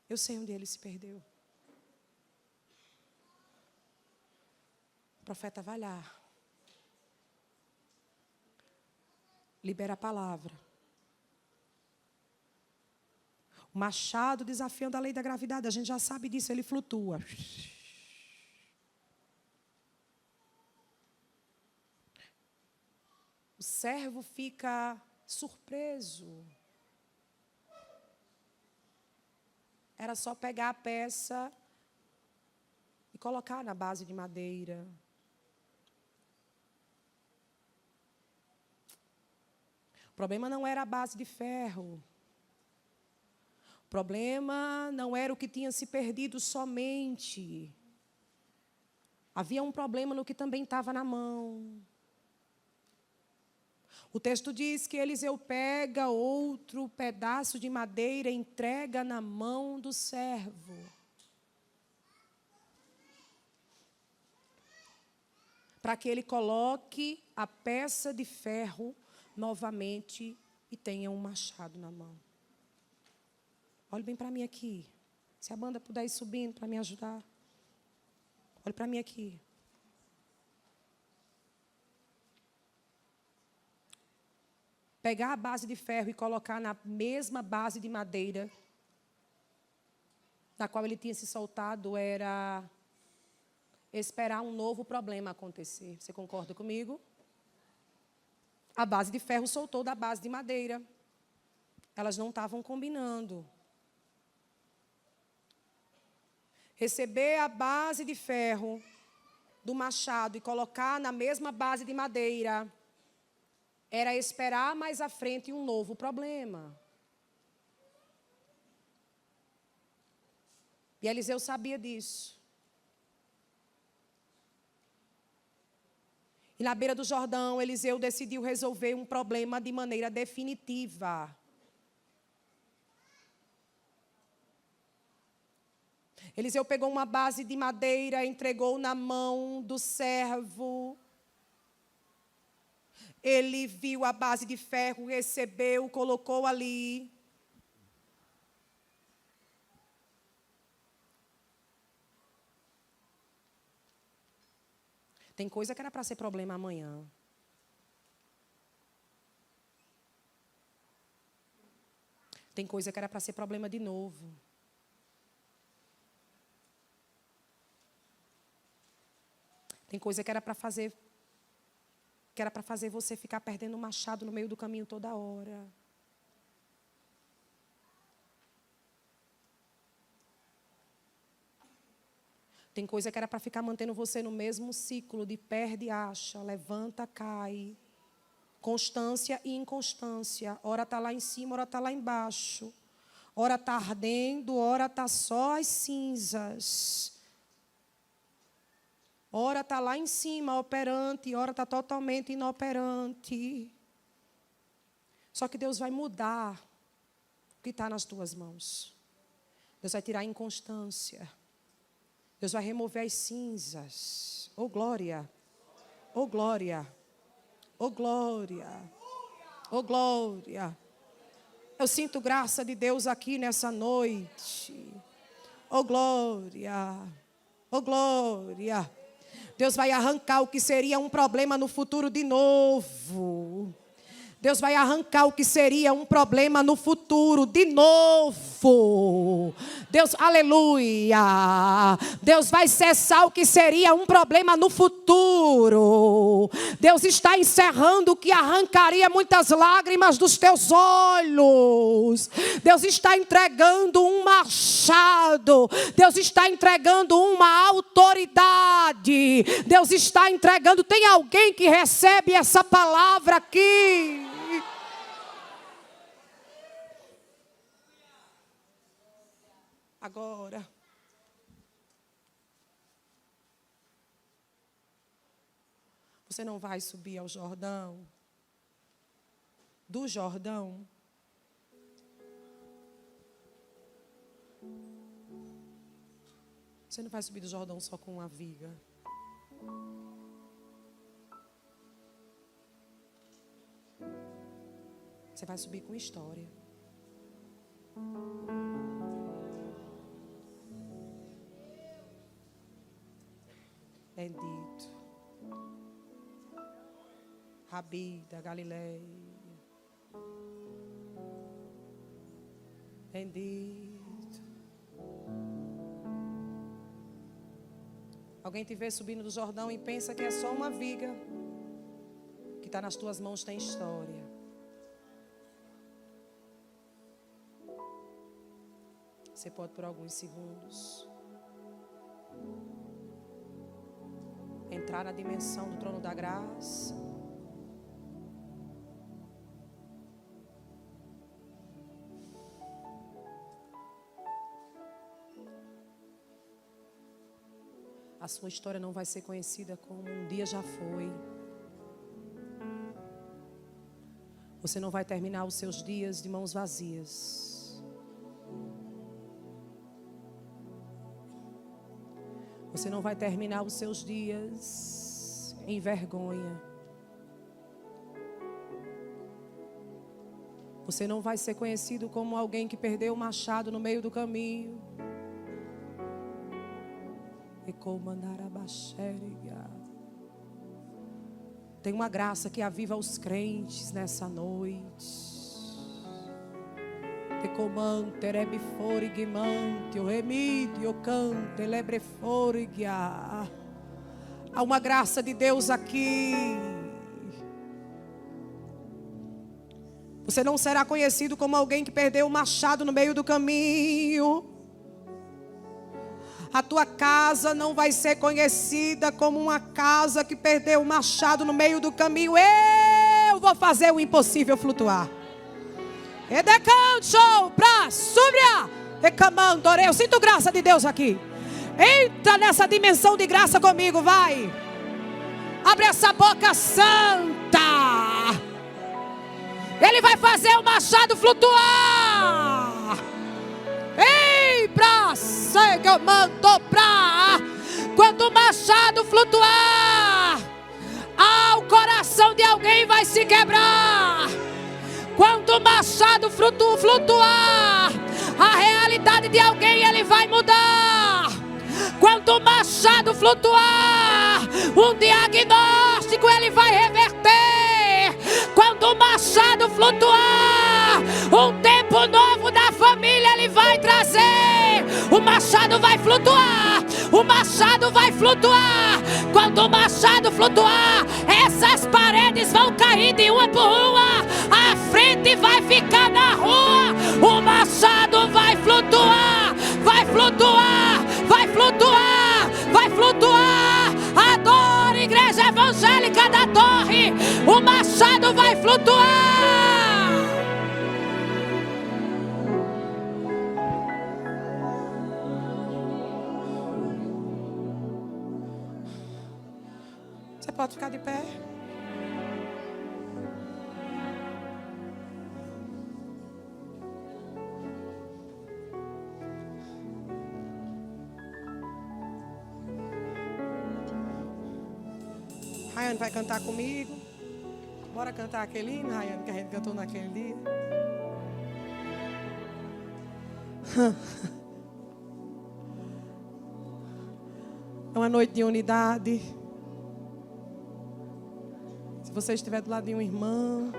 Eu sei onde ele se perdeu. O profeta vai lá. Libera a palavra. O machado desafiando a lei da gravidade, a gente já sabe disso, ele flutua. O servo fica surpreso. Era só pegar a peça e colocar na base de madeira. O problema não era a base de ferro. O problema não era o que tinha se perdido somente. Havia um problema no que também estava na mão. O texto diz que Eliseu pega outro pedaço de madeira e entrega na mão do servo. Para que ele coloque a peça de ferro novamente e tenha um machado na mão. Olhe bem para mim aqui. Se a banda puder ir subindo para me ajudar. Olhe para mim aqui. Pegar a base de ferro e colocar na mesma base de madeira na qual ele tinha se soltado era esperar um novo problema acontecer. Você concorda comigo? A base de ferro soltou da base de madeira. Elas não estavam combinando. Receber a base de ferro do machado e colocar na mesma base de madeira era esperar mais à frente um novo problema. E Eliseu sabia disso. E na beira do Jordão, Eliseu decidiu resolver um problema de maneira definitiva. Eliseu pegou uma base de madeira, entregou na mão do servo. Ele viu a base de ferro, recebeu, colocou ali. Tem coisa que era para ser problema amanhã. Tem coisa que era para ser problema de novo. Tem coisa que era para fazer você ficar perdendo o machado no meio do caminho toda hora. Tem coisa que era para ficar mantendo você no mesmo ciclo de perde e acha, levanta, cai. Constância e inconstância. Ora está lá em cima, ora está lá embaixo. Ora está ardendo, ora está só as cinzas. Ora está lá em cima, operante, ora está totalmente inoperante. Só que Deus vai mudar o que está nas tuas mãos. Deus vai tirar a inconstância. Deus vai remover as cinzas. Oh, glória. Oh, glória. Oh, glória. Oh, glória. Eu sinto graça de Deus aqui nessa noite. Oh, glória. Oh, glória. Deus vai arrancar o que seria um problema no futuro de novo. Deus vai arrancar o que seria um problema no futuro de novo. Deus, aleluia. Deus vai cessar o que seria um problema no futuro. Deus está encerrando o que arrancaria muitas lágrimas dos teus olhos. Deus está entregando um machado. Deus está entregando uma autoridade. Deus está entregando. Tem alguém que recebe essa palavra aqui? Agora, você não vai subir ao Jordão, do Jordão, você não vai subir do Jordão só com uma viga. Você vai subir com história. Bendito. Rabi da Galileia. Bendito. Alguém te vê subindo do Jordão e pensa que é só uma viga. Que está nas tuas mãos tem história. Você pode por alguns segundos entrar na dimensão do trono da graça. A sua história não vai ser conhecida como um dia já foi. Você não vai terminar os seus dias de mãos vazias. Você não vai terminar os seus dias em vergonha. Você não vai ser conhecido como alguém que perdeu o machado no meio do caminho. Tem uma graça que aviva os crentes nessa noite. Te comante, rebe forigimante, o remite, o cante, lebre forigia. Há uma graça de Deus aqui. Você não será conhecido como alguém que perdeu o machado no meio do caminho. A tua casa não vai ser conhecida como uma casa que perdeu o machado no meio do caminho. Eu vou fazer o impossível flutuar. Edecancho, pra subir, recamandore. Eu sinto graça de Deus aqui. Entra nessa dimensão de graça comigo, vai. Abre essa boca santa. Ele vai fazer o machado flutuar. Ei, pra ser que eu mando pra. Quando o machado flutuar, o coração de alguém vai se quebrar. Quando o machado flutuar, a realidade de alguém ele vai mudar. Quando o machado flutuar, um diagnóstico ele vai reverter. Quando o machado flutuar, um tempo novo da família ele vai trazer. O machado vai flutuar. O machado vai flutuar. Quando o machado flutuar, essas paredes vão cair de uma por uma. A frente vai ficar na rua. O machado vai flutuar. Vai flutuar. Vai flutuar. Vai flutuar. Adore, igreja evangélica da Torre. O machado vai flutuar. Você pode ficar de pé. Rayane vai cantar comigo. Bora cantar aquele hino, Rayane, que a gente cantou naquele dia. É uma noite de unidade. Se você estiver do lado de uma irmã,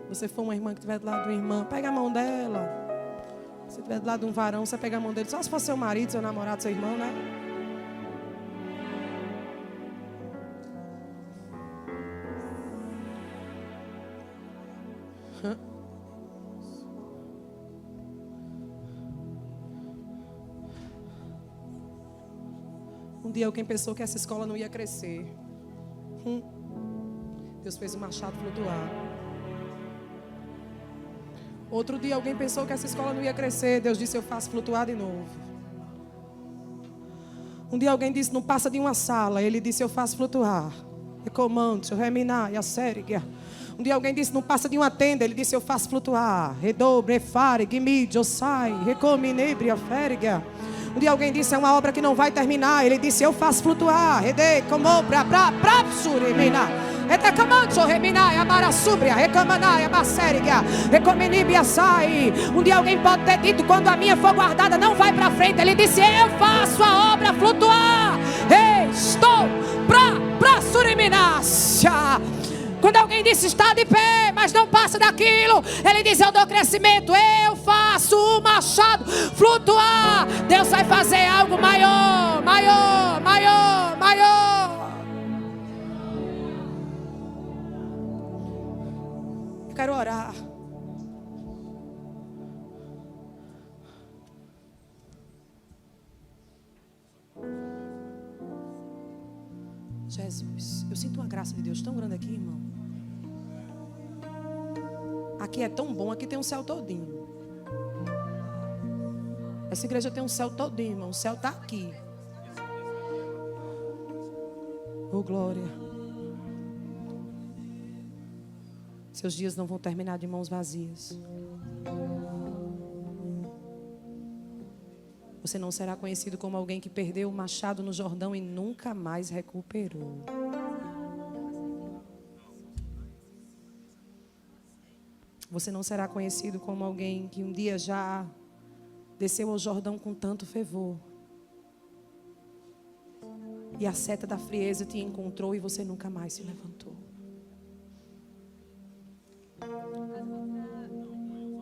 você for uma irmã que estiver do lado de uma irmã, pega a mão dela. Se estiver do lado de um varão, você pega a mão dele. Só se for seu marido, seu namorado, seu irmão, né? Um dia alguém pensou que essa escola não ia crescer. Deus fez o machado flutuar. Outro dia alguém pensou que essa escola não ia crescer. Deus disse, eu faço flutuar de novo. Um dia alguém disse, não passa de uma sala. Ele disse, eu faço flutuar. Recomando, eu reminar, e a série. Um dia alguém disse, não passa de uma tenda. Ele disse, eu faço flutuar. Redobre, fare, gimid, osai, recominebre, a fériga. Um dia alguém disse, é uma obra que não vai terminar. Ele disse, eu faço flutuar. Redei, como, pra, suremina. Retecamancho, reminai, amarasúbria, recamanai, abacériga, recominibi, sai. Um dia alguém pode ter dito, quando a minha for guardada, não vai pra frente. Ele disse, eu faço a obra flutuar. Estou pra sureminácia. Quando alguém disse, está de pé, mas não passa daquilo, ele diz, eu dou crescimento, eu faço o machado flutuar. Deus vai fazer algo maior, maior, maior, maior. Eu quero orar. Jesus, eu sinto uma graça de Deus tão grande aqui, irmão. Aqui é tão bom, aqui tem um céu todinho. Essa igreja tem um céu todinho, irmão. O céu está aqui. Oh, glória. Seus dias não vão terminar de mãos vazias. Você não será conhecido como alguém que perdeu o machado no Jordão e nunca mais recuperou. Você não será conhecido como alguém que um dia já desceu ao Jordão com tanto fervor. E a seta da frieza te encontrou e você nunca mais se levantou.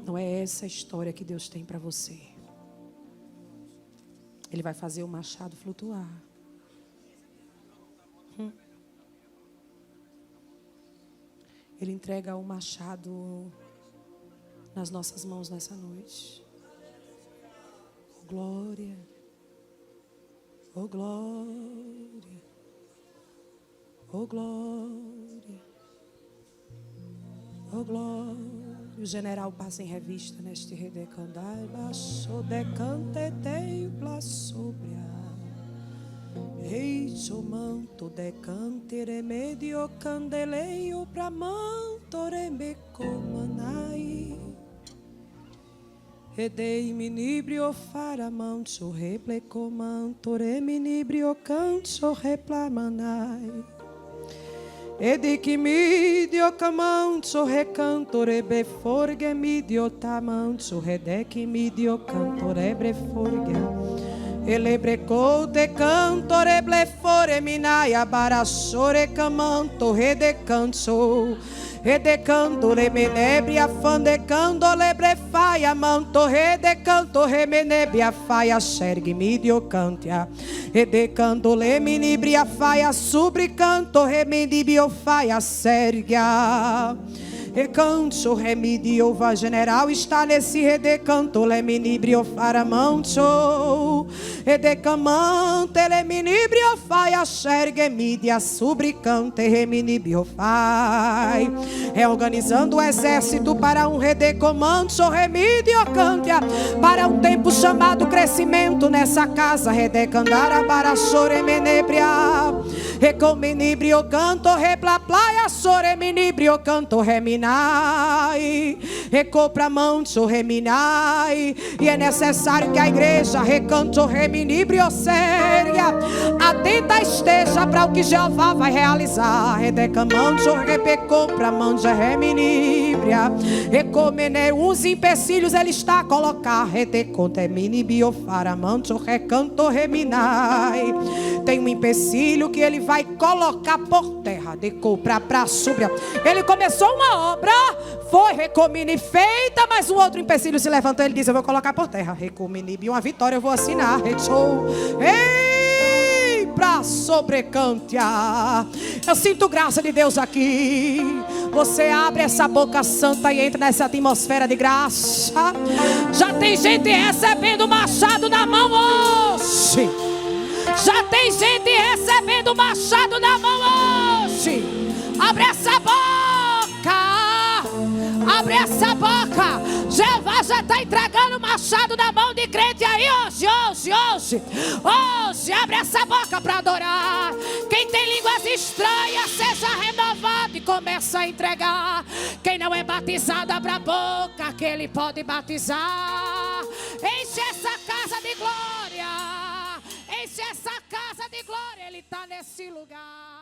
Não é essa a história que Deus tem para você. Ele vai fazer o machado flutuar. Ele entrega o machado nas nossas mãos nessa noite. Oh, glória. Oh, glória. Oh, glória. Oh, glória. O general passa em revista neste redecandai. Baixo decantetei sobre Rei manto decante remedio candeleio pra manto remeco manai. Redei minibrio faramancho repleco manto reminibrio cancho replamanai. Edi que midio camancho recanto rebe forge midio tamancho redec midio canto rebre forge. Elebrecou de canto reble fore minaia barachore camanto redecancho. Redecando remenebria fandecando lebrefaia manto redecanto remenebria faia xergue midio cantia. Redecando leminibria faia subricanto remenibio faia sergia. Recanto remidio va general está nesse redecanto leminibrio faramancho. Redecamante leminibrio faia xergue midia subricante reminibio fai. Reorganizando o exército para um redecomancho remidio cantia. Para um tempo chamado crescimento nessa casa. Redecandara barachore menebria. Recominibrio canto replaplaia sore minibrio canto reminai. Recopra mancho reminai. E é necessário que a igreja recanto reminibrio séria. Atenta esteja para o que Jeová vai realizar. Redecamancho repecopra manja reminibria. Recomene uns empecilhos ele está a colocar. Redeconte minibio faramancho recanto reminai. Tem um empecilho que ele vai colocar por terra. Decopra pra subir. Ele começou uma obra, foi recomine feita, mas um outro empecilho se levantou. Ele disse: eu vou colocar por terra. Recomine, uma vitória eu vou assinar. Rechou. Ei, pra sobrecantia. Eu sinto graça de Deus aqui. Você abre essa boca santa e entra nessa atmosfera de graça. Já tem gente recebendo machado na mão hoje. Já tem gente recebendo machado na mão hoje. Abre essa boca. Abre essa boca. Jeová já está entregando machado na mão de crente aí hoje. Hoje, abre essa boca para adorar. Quem tem línguas estranhas, seja renovado e começa a entregar. Quem não é batizado, abra a boca que ele pode batizar. Enche essa casa de glória. Enche essa casa de glória. Ele está nesse lugar.